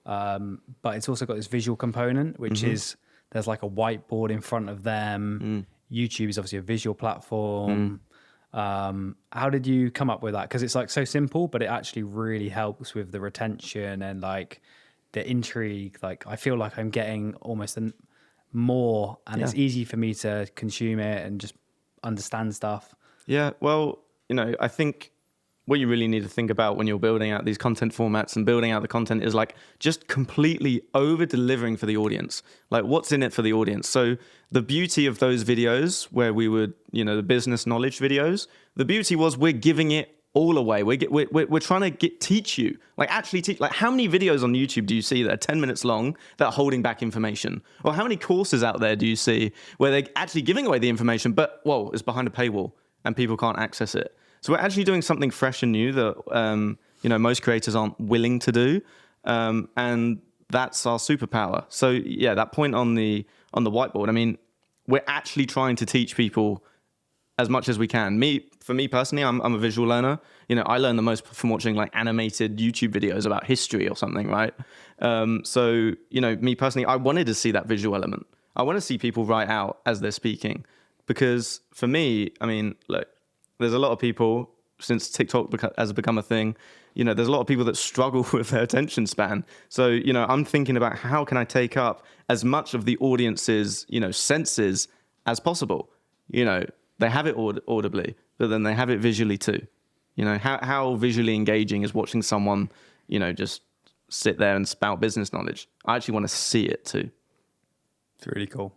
but it's also got this visual component, which is there's like a whiteboard in front of them. YouTube is obviously a visual platform. How did you come up with that? Because it's like so simple, but it actually really helps with the retention and like the intrigue. Like I feel like I'm getting almost more, and it's easy for me to consume it and just understand stuff. Yeah, well, you know, I think what you really need to think about when you're building out these content formats and building out the content is like just completely over delivering for the audience. Like what's in it for the audience? So the beauty of those videos where we would, you know, the business knowledge videos, the beauty was we're giving it all away. We're trying to teach you, like actually teach, like how many videos on YouTube do you see that are 10 minutes long that are holding back information? Or how many courses out there do you see where they're actually giving away the information, but whoa, it's behind a paywall and people can't access it? So we're actually doing something fresh and new that, you know, most creators aren't willing to do. And that's our superpower. So yeah, that point on the whiteboard, I mean, we're actually trying to teach people as much as we can. For me personally, I'm a visual learner. You know, I learn the most from watching like animated YouTube videos about history or something, right? So, you know, me personally, I wanted to see that visual element. I want to see people write out as they're speaking, because for me, I mean, look, there's a lot of people, since TikTok has become a thing, you know, there's a lot of people that struggle with their attention span. So, you know, I'm thinking about how can I take up as much of the audience's, you know, senses as possible. You know, they have it audibly, but then they have it visually too. You know, how visually engaging is watching someone, you know, just sit there and spout business knowledge? I actually want to see it too. It's really cool.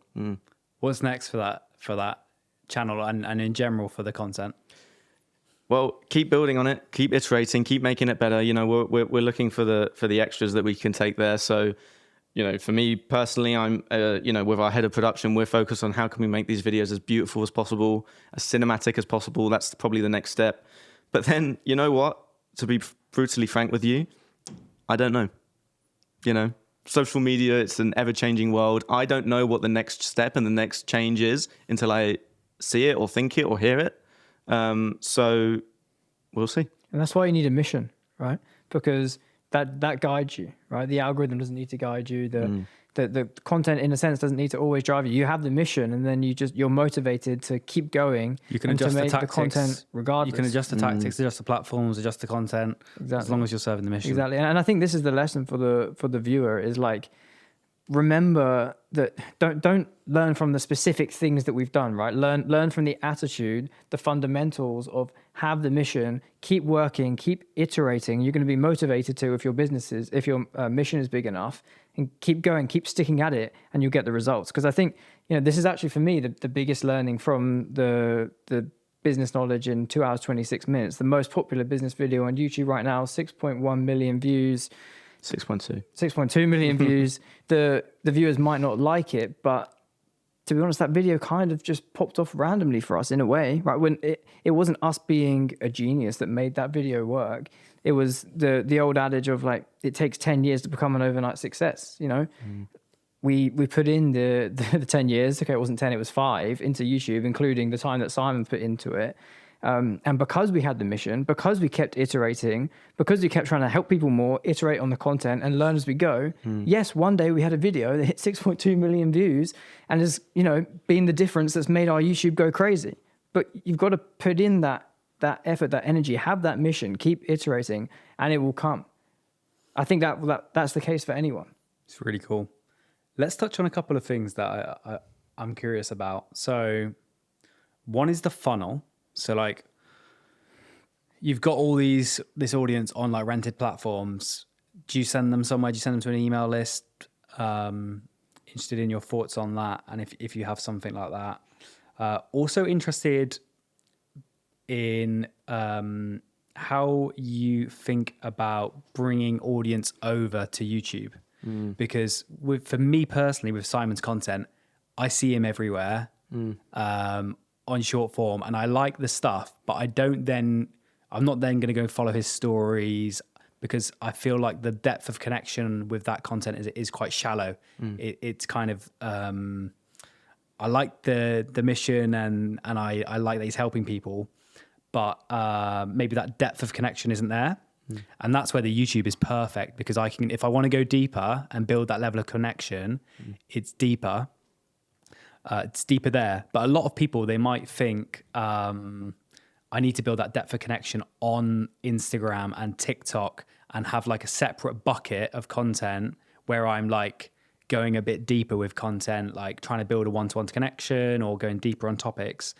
What's next for that channel and in general for the content? Well, keep building on it, keep iterating, keep making it better. You know, we're looking for the extras that we can take there. So, you know, for me personally, I'm, you know, with our head of production, we're focused on how can we make these videos as beautiful as possible, as cinematic as possible. That's probably the next step. But then, you know what? To be brutally frank with you, I don't know. You know, social media, it's an ever-changing world. I don't know what the next step and the next change is until I see it or think it or hear it. So we'll see. And that's why you need a mission, right? Because that guides you, right? The algorithm doesn't need to guide you. The content, in a sense, doesn't need to always drive you. You have the mission, and then you're motivated to keep going. You can adjust to make the content regardless. You can adjust the tactics, adjust the platforms, adjust the content, as long as you're serving the mission. Exactly. And I think this is the lesson for the viewer is like, remember that don't learn from the specific things that we've done, right? Learn from the attitude, the fundamentals of have the mission, keep working, keep iterating. You're going to be motivated to if your mission is big enough, and keep going, keep sticking at it, and you'll get the results. Because I think, this is actually for me the biggest learning from the business knowledge in 2 hours 26 minutes. The most popular business video on YouTube right now, 6.1 million views. 6.2 million views. The viewers might not like it, but to be honest, that video kind of just popped off randomly for us in a way, right? When it wasn't us being a genius that made that video work. It was the old adage of like, it takes 10 years to become an overnight success, We put in the 10 years, okay, it wasn't 10, it was 5 into YouTube, including the time that Simon put into it. And because we had the mission, because we kept iterating, because we kept trying to help people more, iterate on the content and learn as we go. Yes, one day we had a video that hit 6.2 million views and has, been the difference that's made our YouTube go crazy. But you've got to put in that effort, that energy, have that mission, keep iterating, and it will come. I think that's the case for anyone. It's really cool. Let's touch on a couple of things that I'm curious about. So one is the funnel. So like you've got all this audience on like rented platforms. Do you send them somewhere? Do you send them to an email list? Interested in your thoughts on that. And if you have something like that. Also interested in how you think about bringing audience over to YouTube. Because for me personally, with Simon's content, I see him everywhere on short form, and I like the stuff, but I'm not then going to go follow his stories because I feel like the depth of connection with that content is quite shallow. It's kind of I like the mission and I like that he's helping people, but maybe that depth of connection isn't there. And that's where the YouTube is perfect, because if I want to go deeper and build that level of connection, it's deeper. It's deeper there. But a lot of people, they might think, I need to build that depth of connection on Instagram and TikTok and have like a separate bucket of content where I'm like going a bit deeper with content, like trying to build a one-to-one connection or going deeper on topics.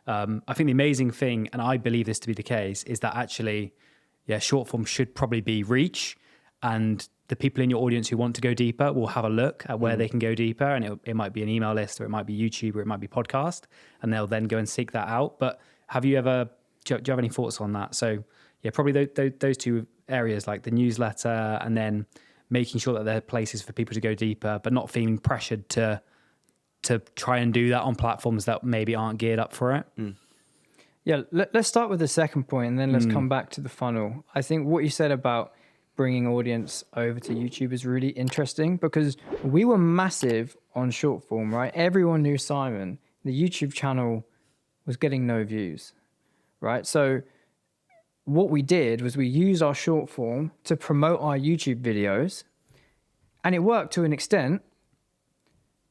I think the amazing thing, and I believe this to be the case, is that actually, short form should probably be reach, and the people in your audience who want to go deeper will have a look at where they can go deeper, and it might be an email list, or it might be YouTube, or it might be podcast, and they'll then go and seek that out. But do you have any thoughts on that? So probably those two areas, like the newsletter, and then making sure that there are places for people to go deeper, but not feeling pressured to try and do that on platforms that maybe aren't geared up for it. Yeah, let's start with the second point, and then let's come back to the funnel. I think what you said about bringing audience over to YouTube is really interesting, because we were massive on short form, right? Everyone knew Simon. The YouTube channel was getting no views, right? So what we did was we used our short form to promote our YouTube videos, and it worked to an extent.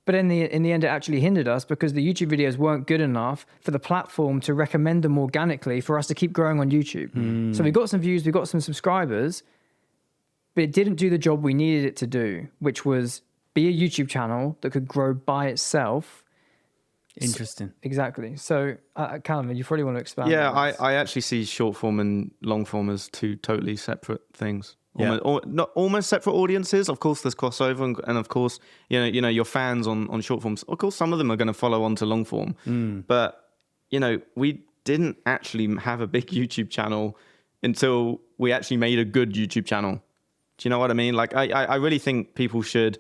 But in the end, it actually hindered us, because the YouTube videos weren't good enough for the platform to recommend them organically for us to keep growing on YouTube. So we got some views, we got some subscribers, but it didn't do the job we needed it to do, which was be a YouTube channel that could grow by itself. Interesting. Exactly. So, Callum, you probably want to expand. Yeah, on this. I actually see short form and long form as two totally separate things. Almost separate audiences. Of course, there's crossover, and of course, your fans on short forms. Of course, some of them are going to follow on to long form. But we didn't actually have a big YouTube channel until we actually made a good YouTube channel. Do you know what I mean? Like, I really think people should,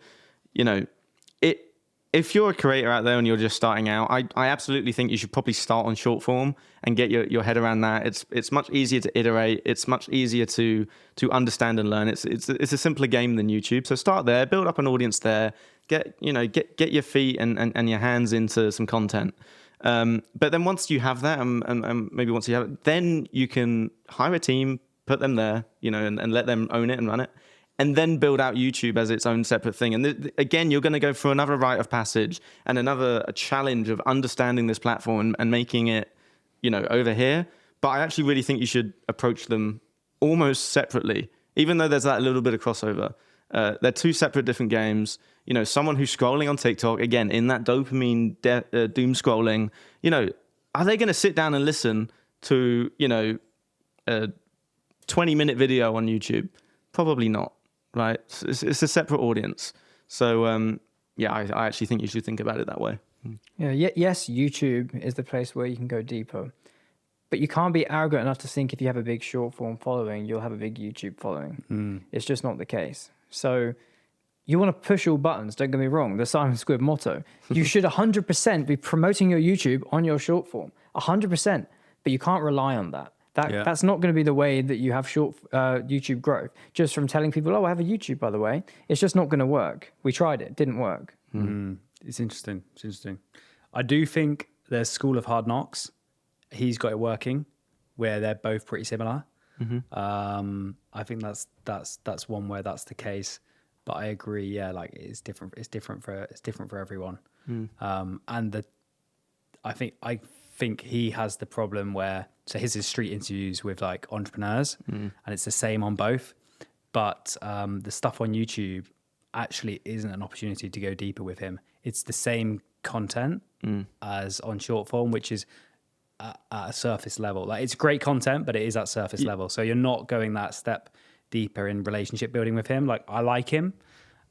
if you're a creator out there and you're just starting out, I absolutely think you should probably start on short form and get your head around that. It's much easier to iterate. It's much easier to understand and learn. It's a simpler game than YouTube. So start there, build up an audience there, get your feet and your hands into some content. But then once you have that, and maybe once you have it, then you can hire a team, put them there, and let them own it and run it. And then build out YouTube as its own separate thing. And again, you're going to go through another rite of passage and a challenge of understanding this platform and making it, over here. But I actually really think you should approach them almost separately, even though there's that little bit of crossover. They're two separate different games. You know, someone who's scrolling on TikTok, again, in that dopamine doom scrolling, you know, are they going to sit down and listen to, you know, a 20-minute video on YouTube? Probably not, right? It's a separate audience. So, I actually think you should think about it that way. Yeah, yes, YouTube is the place where you can go deeper. But you can't be arrogant enough to think if you have a big short form following, you'll have a big YouTube following. It's just not the case. So you want to push all buttons, don't get me wrong, the Simon Squibb motto. You should 100% be promoting your YouTube on your short form, 100%. But you can't rely on that. That's not going to be the way that you have short YouTube growth. Just from telling people, oh, I have a YouTube, by the way. It's just not going to work. We tried it, didn't work. It's interesting. I do think there's School of Hard Knocks. He's got it working, where they're both pretty similar. I think that's one where that's the case. But I agree, yeah, like it's different. It's different for everyone. And I think he has the problem where, so his street interviews with like entrepreneurs, and it's the same on both. But the stuff on YouTube actually isn't an opportunity to go deeper with him. It's the same content as on short form, which is at a surface level. Like it's great content, but it is at surface level. So you're not going that step deeper in relationship building with him. Like I like him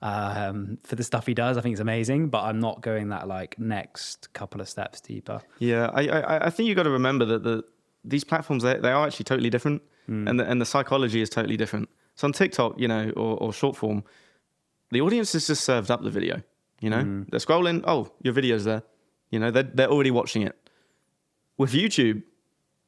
for the stuff he does. I think it's amazing, but I'm not going that like next couple of steps deeper. Yeah, I think you got to remember that these platforms, they are actually totally different, and the psychology is totally different. So on TikTok, you know, or short form, the audience is just served up the video. You know, they're scrolling. Oh, your video's there. You know, they're already watching it. With YouTube,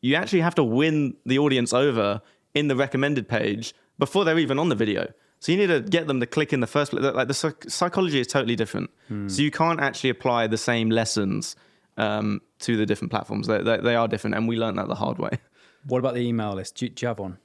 you actually have to win the audience over in the recommended page before they're even on the video. So you need to get them to click in the first place. Like the psychology is totally different. So you can't actually apply the same lessons to the different platforms. They are different, and we learned that the hard way. What about the email list? Do you have one?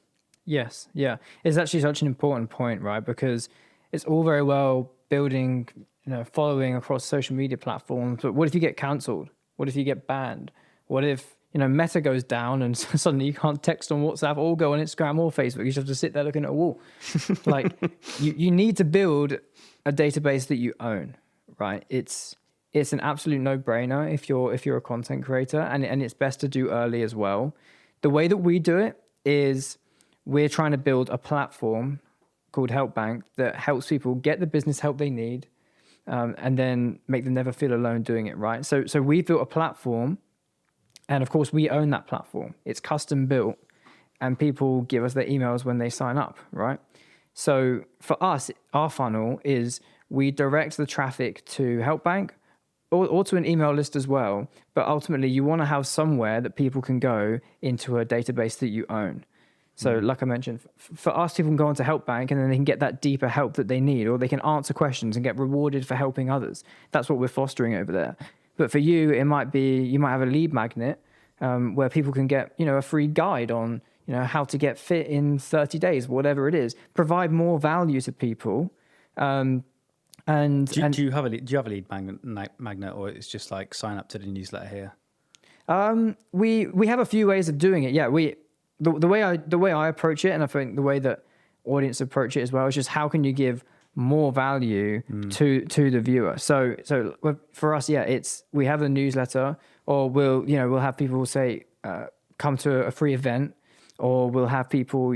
Yes, yeah. It's actually such an important point, right? Because it's all very well building, you know, following across social media platforms, but what if you get cancelled? What if you get banned? What if, you know, Meta goes down and suddenly you can't text on WhatsApp or go on Instagram or Facebook? You just have to sit there looking at a wall. Like you need to build a database that you own, right? It's an absolute no-brainer if you're a content creator, and it's best to do early as well. The way that we do it is we're trying to build a platform called HelpBnk that helps people get the business help they need, and then make them never feel alone doing it, right? So we built a platform. And of course, we own that platform. It's custom built, and people give us their emails when they sign up, right? So for us, our funnel is we direct the traffic to HelpBnk or to an email list as well. But ultimately, you want to have somewhere that people can go into a database that you own. So like I mentioned, for us, people can go onto HelpBnk and then they can get that deeper help that they need, or they can answer questions and get rewarded for helping others. That's what we're fostering over there. But for you, it might be, you might have a lead magnet where people can get, you know, a free guide on, you know, how to get fit in 30 days, whatever it is. Provide more value to people. Do you have a lead magnet, or it's just like sign up to the newsletter here? We have a few ways of doing it. Yeah, the way I approach it, and I think the way that audience approach it as well, is just how can you give more value to the viewer. So for us, yeah, we have a newsletter, or we'll have people say come to a free event, or we'll have people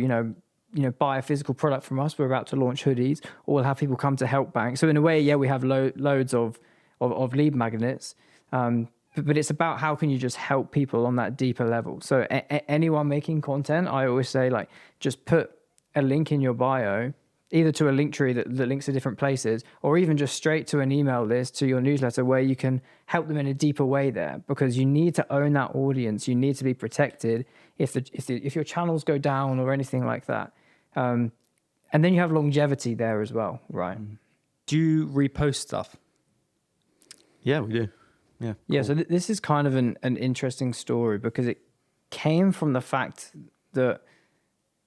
buy a physical product from us. We're about to launch hoodies, or we'll have people come to HelpBnk. So in a way, yeah, we have loads of lead magnets, but it's about how can you just help people on that deeper level. So anyone making content, I always say, like, just put a link in your bio, either to a link tree that links to different places, or even just straight to an email list, to your newsletter, where you can help them in a deeper way there, because you need to own that audience. You need to be protected if your channels go down or anything like that. And then you have longevity there as well, right? Do you repost stuff? Yeah, we do. Yeah. Yeah. Cool. So this is kind of an interesting story, because it came from the fact that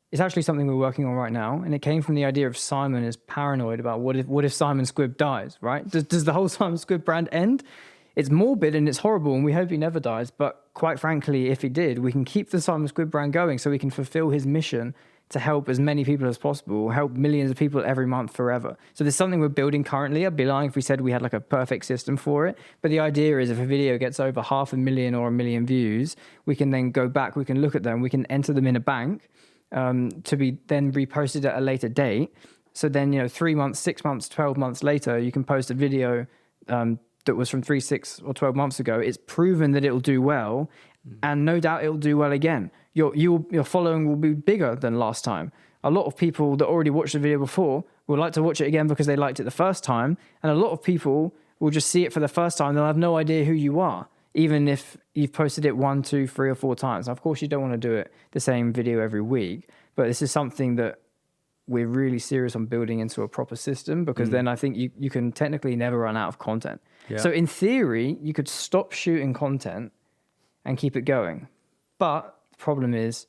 it's actually something we're working on right now, and it came from the idea of Simon is paranoid about what if Simon Squibb dies, right? Does the whole Simon Squibb brand end? It's morbid and it's horrible, and we hope he never dies. But quite frankly, if he did, we can keep the Simon Squibb brand going, so we can fulfill his mission to help as many people as possible, help millions of people every month forever. So there's something we're building currently. I'd be lying if we said we had like a perfect system for it. But the idea is if a video gets over 500,000 or 1 million views, we can then go back, we can look at them, we can enter them in a bank to be then reposted at a later date. So then, 3 months, 6 months, 12 months later, you can post a video that was from 3, 6 or 12 months ago. It's proven that it'll do well, and no doubt it'll do well again. Your following will be bigger than last time. A lot of people that already watched the video before will like to watch it again because they liked it the first time. And a lot of people will just see it for the first time. They'll have no idea who you are, even if you've posted it 1, 2, 3 or 4 times. Now, of course, you don't want to do it the same video every week, but this is something that we're really serious on building into a proper system, because then I think you can technically never run out of content. Yeah. So in theory, you could stop shooting content and keep it going. But the problem is,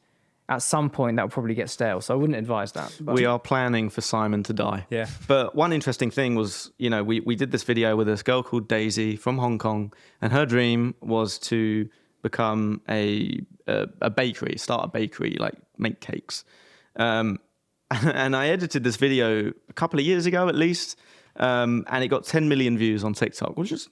at some point, that will probably get stale. So I wouldn't advise that. But we are planning for Simon to die. Yeah. But one interesting thing was, we did this video with this girl called Daisy from Hong Kong, and her dream was to become a bakery, start a bakery, like make cakes. And I edited this video a couple of years ago, at least, and it got 10 million views on TikTok, which is,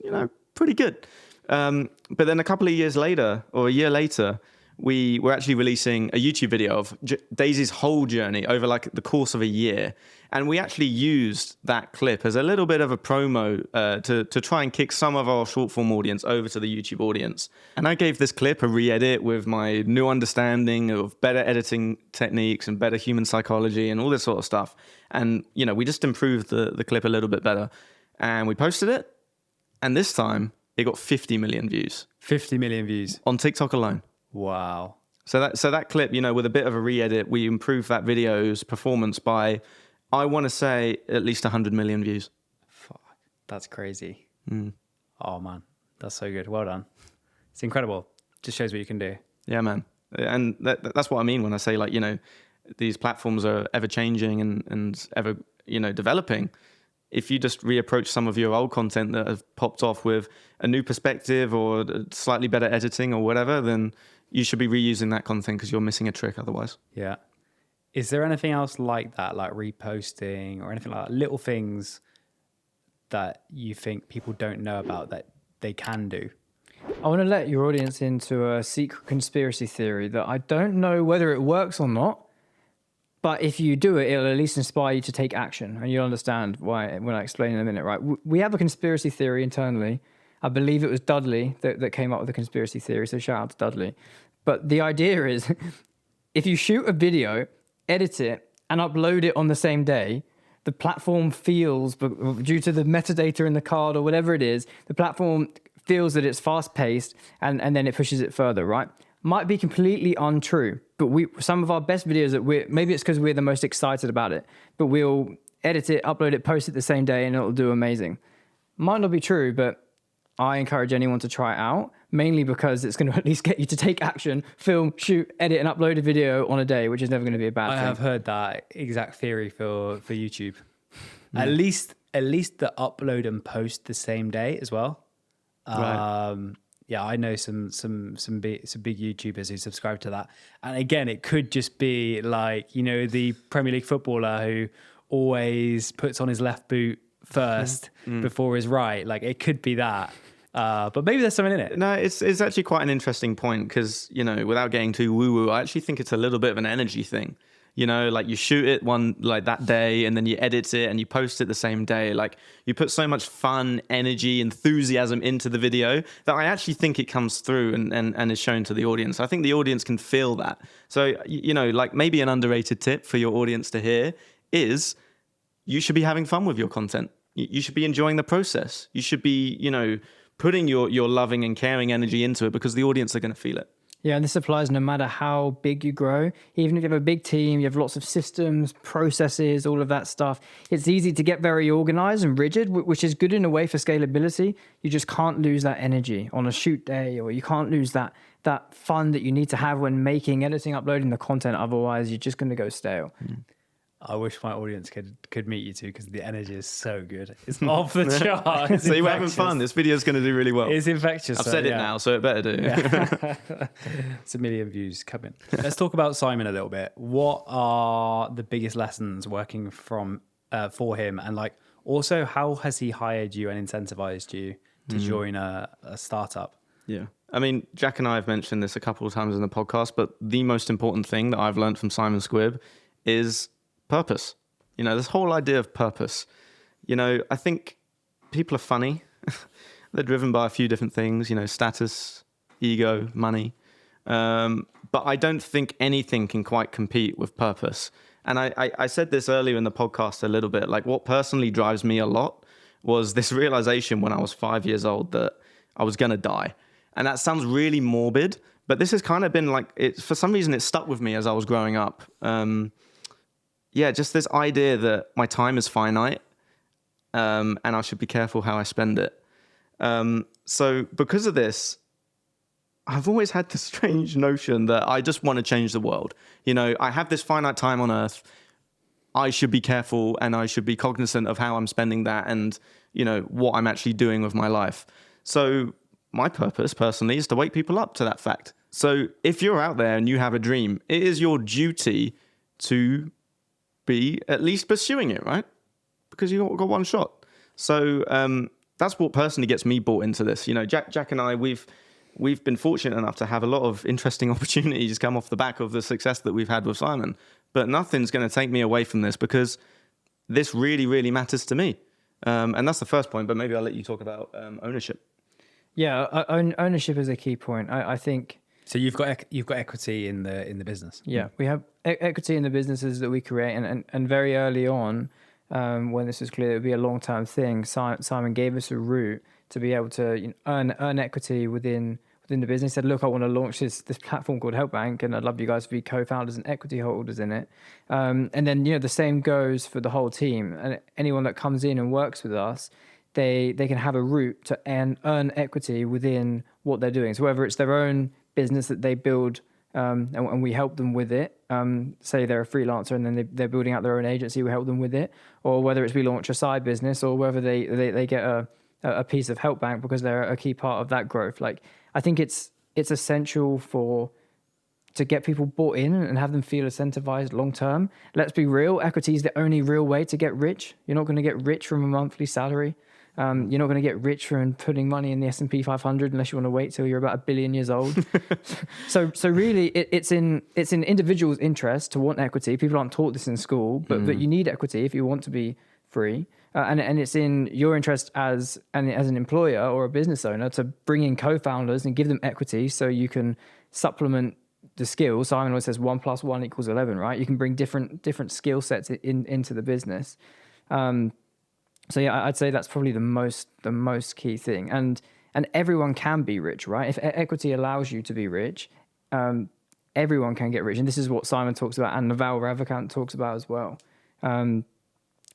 pretty good. But then a couple of years later, or a year later, we were actually releasing a YouTube video of Daisy's whole journey over like the course of a year. And we actually used that clip as a little bit of a promo to try and kick some of our short form audience over to the YouTube audience. And I gave this clip a re-edit with my new understanding of better editing techniques and better human psychology and all this sort of stuff. And, we just improved the clip a little bit better. And we posted it. And this time it got 50 million views. 50 million views. On TikTok alone. Wow. So that clip, with a bit of a re-edit, we improved that video's performance by, I want to say, at least 100 million views. Fuck, that's crazy. Oh man, that's so good. Well done. It's incredible. Just shows what you can do. Yeah, man. And that's what I mean when I say, like, these platforms are ever changing and ever, developing. If you just reapproach some of your old content that have popped off with a new perspective or slightly better editing or whatever, then you should be reusing that content, because you're missing a trick otherwise. Yeah. Is there anything else like that, like reposting or anything like that, little things that you think people don't know about that they can do? I want to let your audience into a secret conspiracy theory that I don't know whether it works or not, but if you do it, it'll at least inspire you to take action, and you'll understand why when I explain in a minute, right? We have a conspiracy theory internally. I believe it was Dudley that came up with the conspiracy theory, so shout out to Dudley. But the idea is, if you shoot a video, edit it, and upload it on the same day, the platform feels, due to the metadata in the card or whatever it is, the platform feels that it's fast-paced, and then it pushes it further, right? Might be completely untrue, but some of our best videos that maybe it's because we're the most excited about it, but we'll edit it, upload it, post it the same day, and it'll do amazing. Might not be true, but I encourage anyone to try it out, mainly because it's going to at least get you to take action, film, shoot, edit, and upload a video on a day, which is never going to be a bad thing. I have heard that exact theory for YouTube. At least the upload and post the same day as well. Right. Yeah, I know some big YouTubers who subscribe to that. And again, it could just be like, the Premier League footballer who always puts on his left boot first before his right. Like, it could be that. But maybe there's something in it. No, it's actually quite an interesting point, because, without getting too woo-woo, I actually think it's a little bit of an energy thing. Like you shoot it that day, and then you edit it and you post it the same day. Like, you put so much fun, energy, enthusiasm into the video that I actually think it comes through and is shown to the audience. I think the audience can feel that. So, like, maybe an underrated tip for your audience to hear is, you should be having fun with your content. You should be enjoying the process. You should be, putting your loving and caring energy into it, because the audience are going to feel it. Yeah, and this applies no matter how big you grow. Even if you have a big team, you have lots of systems, processes, all of that stuff. It's easy to get very organized and rigid, which is good in a way for scalability. You just can't lose that energy on a shoot day, or you can't lose that fun that you need to have when making, editing, uploading the content. Otherwise, you're just going to go stale. I wish my audience could meet you two because the energy is so good. It's off the chart. It's So you're having infectious. fun. This video's going to do really well. It's infectious. I've said it now, so it better do. It's 1 million views coming. Let's talk about Simon a little bit. What are the biggest lessons working from for him, and like also how has he hired you and incentivized you to join a startup? Yeah. I mean, Jack and I have mentioned this a couple of times in the podcast, but the most important thing that I've learned from Simon Squibb is purpose. You know, this whole idea of purpose. You know, I think people are funny. They're driven by a few different things, you know, status, ego, money. But I don't think anything can quite compete with purpose. And I said this earlier in the podcast a little bit, like what personally drives me a lot was this realization when I was 5 years old that I was going to die. And that sounds really morbid, but this has kind of been like, for some reason it stuck with me as I was growing up. Yeah, just this idea that my time is finite, and I should be careful how I spend it. So because of this, I've always had this strange notion that I just want to change the world. You know, I have this finite time on Earth. I should be careful and I should be cognizant of how I'm spending that and, you know, what I'm actually doing with my life. So my purpose personally is to wake people up to that fact. So if you're out there and you have a dream, it is your duty to be at least pursuing it, right? Because you've got one shot. So that's what personally gets me bought into this. You know, Jack and I, we've been fortunate enough to have a lot of interesting opportunities come off the back of the success that we've had with Simon. But nothing's going to take me away from this because this really, really matters to me. And that's the first point, but maybe I'll let you talk about ownership. Yeah, ownership is a key point. I think. So you've got equity in the business. Yeah, we have equity in the businesses that we create, and very early on, when this was clear it would be a long-term thing, Simon gave us a route to be able to earn equity within the business. He said, look, I want to launch this platform called HelpBnk, and I'd love you guys to be co-founders and equity holders in it. And then the same goes for the whole team, and anyone that comes in and works with us, they can have a route to earn equity within what they're doing. So whether it's their own business that they build, and we help them with it, say they're a freelancer and then they're building out their own agency, we help them with it, or whether it's we launch a side business, or whether they get a piece of HelpBnk because they're a key part of that growth. Like, I think it's essential to get people bought in and have them feel incentivized long term. Let's be real, equity is the only real way to get rich. You're not going to get rich from a monthly salary. You're not going to get rich from putting money in the S&P 500 unless you want to wait till you're about 1 billion years old. So really, it's in individuals' interest to want equity. People aren't taught this in school, but you need equity if you want to be free. And it's in your interest as an employer or a business owner to bring in co-founders and give them equity so you can supplement the skills. Simon always says 1 + 1 = 11, right? You can bring different skill sets into the business. So yeah, I'd say that's probably the most key thing. And everyone can be rich, right? If equity allows you to be rich, everyone can get rich. And this is what Simon talks about and Naval Ravikant talks about as well.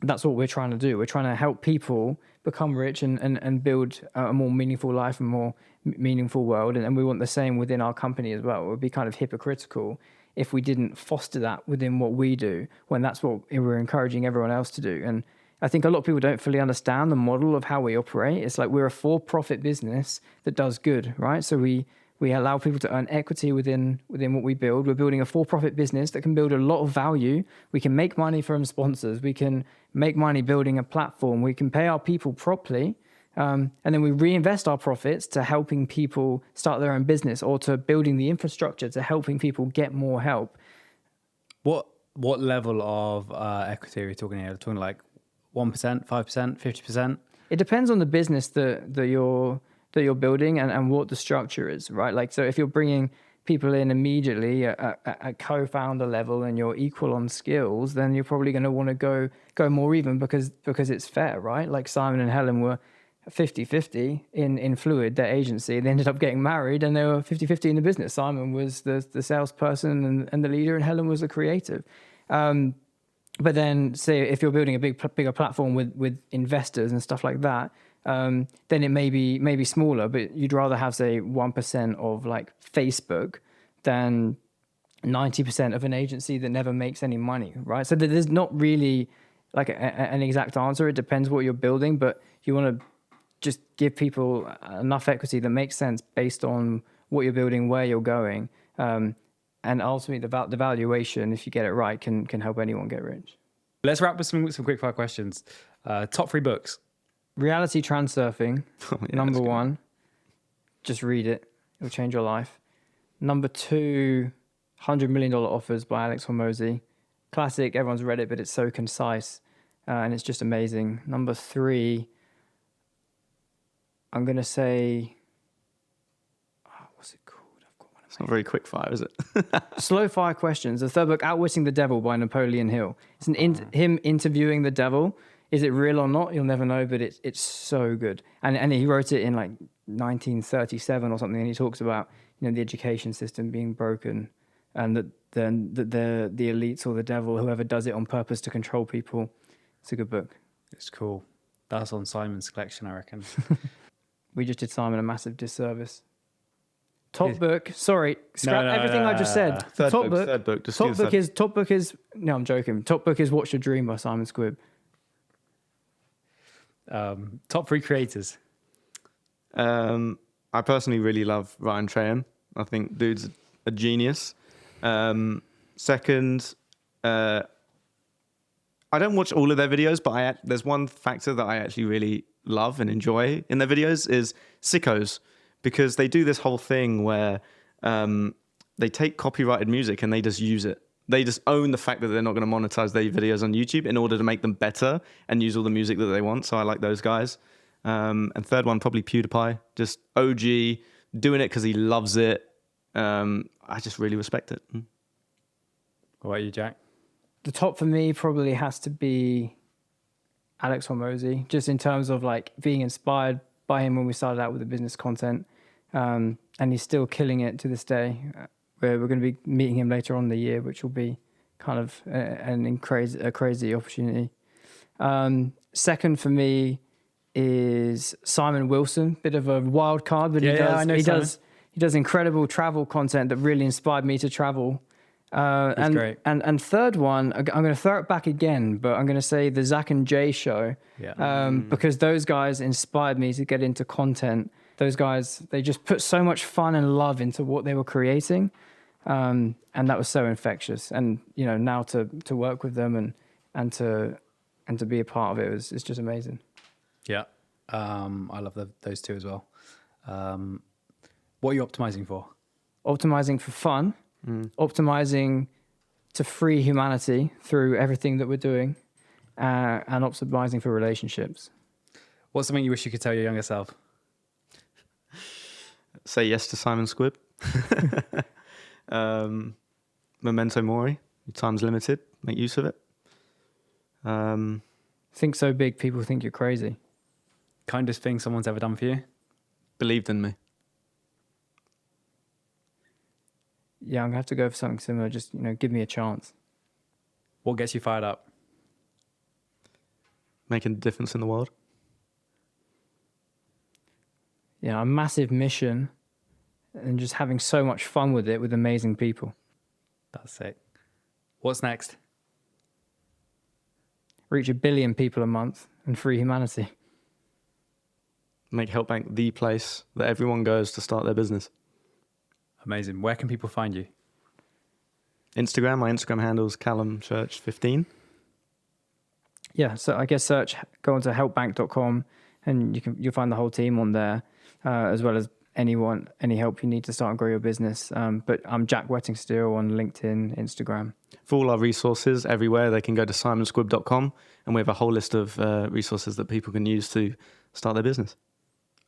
That's what we're trying to do. We're trying to help people become rich and build a more meaningful life and more meaningful world. And we want the same within our company as well. It would be kind of hypocritical if we didn't foster that within what we do, when that's what we're encouraging everyone else to do. And I think a lot of people don't fully understand the model of how we operate. It's like we're a for-profit business that does good, right? So we allow people to earn equity within what we build. We're building a for-profit business that can build a lot of value. We can make money from sponsors. We can make money building a platform. We can pay our people properly. And then we reinvest our profits to helping people start their own business, or to building the infrastructure to helping people get more help. What level of equity are we talking here? Are we talking like 1%, 5%, 50%? It depends on the business that you're building and what the structure is, right? Like, so if you're bringing people in immediately at co-founder level and you're equal on skills, then you're probably going to want to go more even because it's fair, right? Like Simon and Helen were 50-50 in Fluid, their agency. They ended up getting married and they were 50-50 in the business. Simon was the salesperson and the leader, and Helen was the creative. But then, say if you're building a bigger platform with investors and stuff like that, then it may be smaller. But you'd rather have, say, 1% of like Facebook than 90% of an agency that never makes any money, right? So there's not really like an exact answer. It depends what you're building, but you want to just give people enough equity that makes sense based on what you're building, where you're going. And ultimately the valuation, if you get it right, can help anyone get rich. Let's wrap with some quickfire questions. Top 3 books. Reality Transurfing, Oh, yeah, number that's good. 1. Just read it. It'll change your life. Number 2, $100 Million Offers by Alex Hormozy. Classic, everyone's read it, but it's so concise and it's just amazing. Number 3, I'm going to say, what's it called? I've got one. It's not very quick fire, is it? Slow Fire Questions, the third book, Outwitting the Devil by Napoleon Hill. It's him interviewing the devil. Is it real or not? You'll never know, but it's so good. And he wrote it in like 1937 or something, and he talks about the education system being broken, and that the elites or the devil, whoever does it on purpose to control people. It's a good book. It's cool. That's on Simon's collection, I reckon. We just did Simon a massive disservice. Top book. Sorry, scrap everything I just said. Third Top book. Just do the third. Top book is. No, I'm joking. Top book is Watch Your Dream by Simon Squibb. Top 3 creators. I personally really love Ryan Trahan. I think dude's a genius. Second, I don't watch all of their videos, but there's one factor that I actually really love and enjoy in their videos is sickos, because they do this whole thing where they take copyrighted music and they just use it. They just own the fact that they're not going to monetize their videos on YouTube in order to make them better and use all the music that they want. So I like those guys. And third one, probably PewDiePie, just OG, doing it because he loves it. I just really respect it. What about you, Jack? The top for me probably has to be Alex Hormozy, just in terms of like being inspired by him when we started out with the business content. And he's still killing it to this day. We're going to be meeting him later on in the year, which will be kind of a crazy opportunity. Second for me is Simon Wilson, bit of a wild card, but he does incredible travel content that really inspired me to travel. And great. And third one, I'm going to throw it back again, but I'm going to say the Zach and Jay show, because those guys inspired me to get into content. Those guys, they just put so much fun and love into what they were creating, and that was so infectious. And now to work with them and to be a part of it's just amazing. Yeah, I love those two as well. What are you optimizing for? Optimizing for fun. Optimizing to free humanity through everything that we're doing, and optimizing for relationships. What's something you wish you could tell your younger self? Say yes to Simon Squibb. Memento mori. Your time's limited. Make use of it. Think so big, people think you're crazy. Kindest thing someone's ever done for you? Believed in me. Yeah, I'm going to have to go for something similar. Just, give me a chance. What gets you fired up? Making a difference in the world. A massive mission and just having so much fun with it with amazing people. That's it. What's next? Reach 1 billion people a month and free humanity. Make HelpBnk the place that everyone goes to start their business. Amazing. Where can people find you? Instagram. My Instagram handle is CallumChurch15. Yeah, so I guess go onto helpbank.com and you'll find the whole team on there, as well as any help you need to start and grow your business. But I'm Jack Wettingsteel on LinkedIn, Instagram. For all our resources everywhere, they can go to simonsquibb.com, and we have a whole list of resources that people can use to start their business.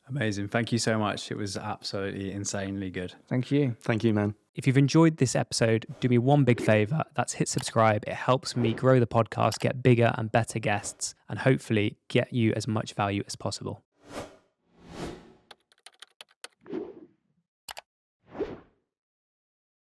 Amazing. Thank you so much. It was absolutely insanely good. Thank you. Thank you, man. If you've enjoyed this episode, do me one big favor. That's hit subscribe. It helps me grow the podcast, get bigger and better guests, and hopefully get you as much value as possible.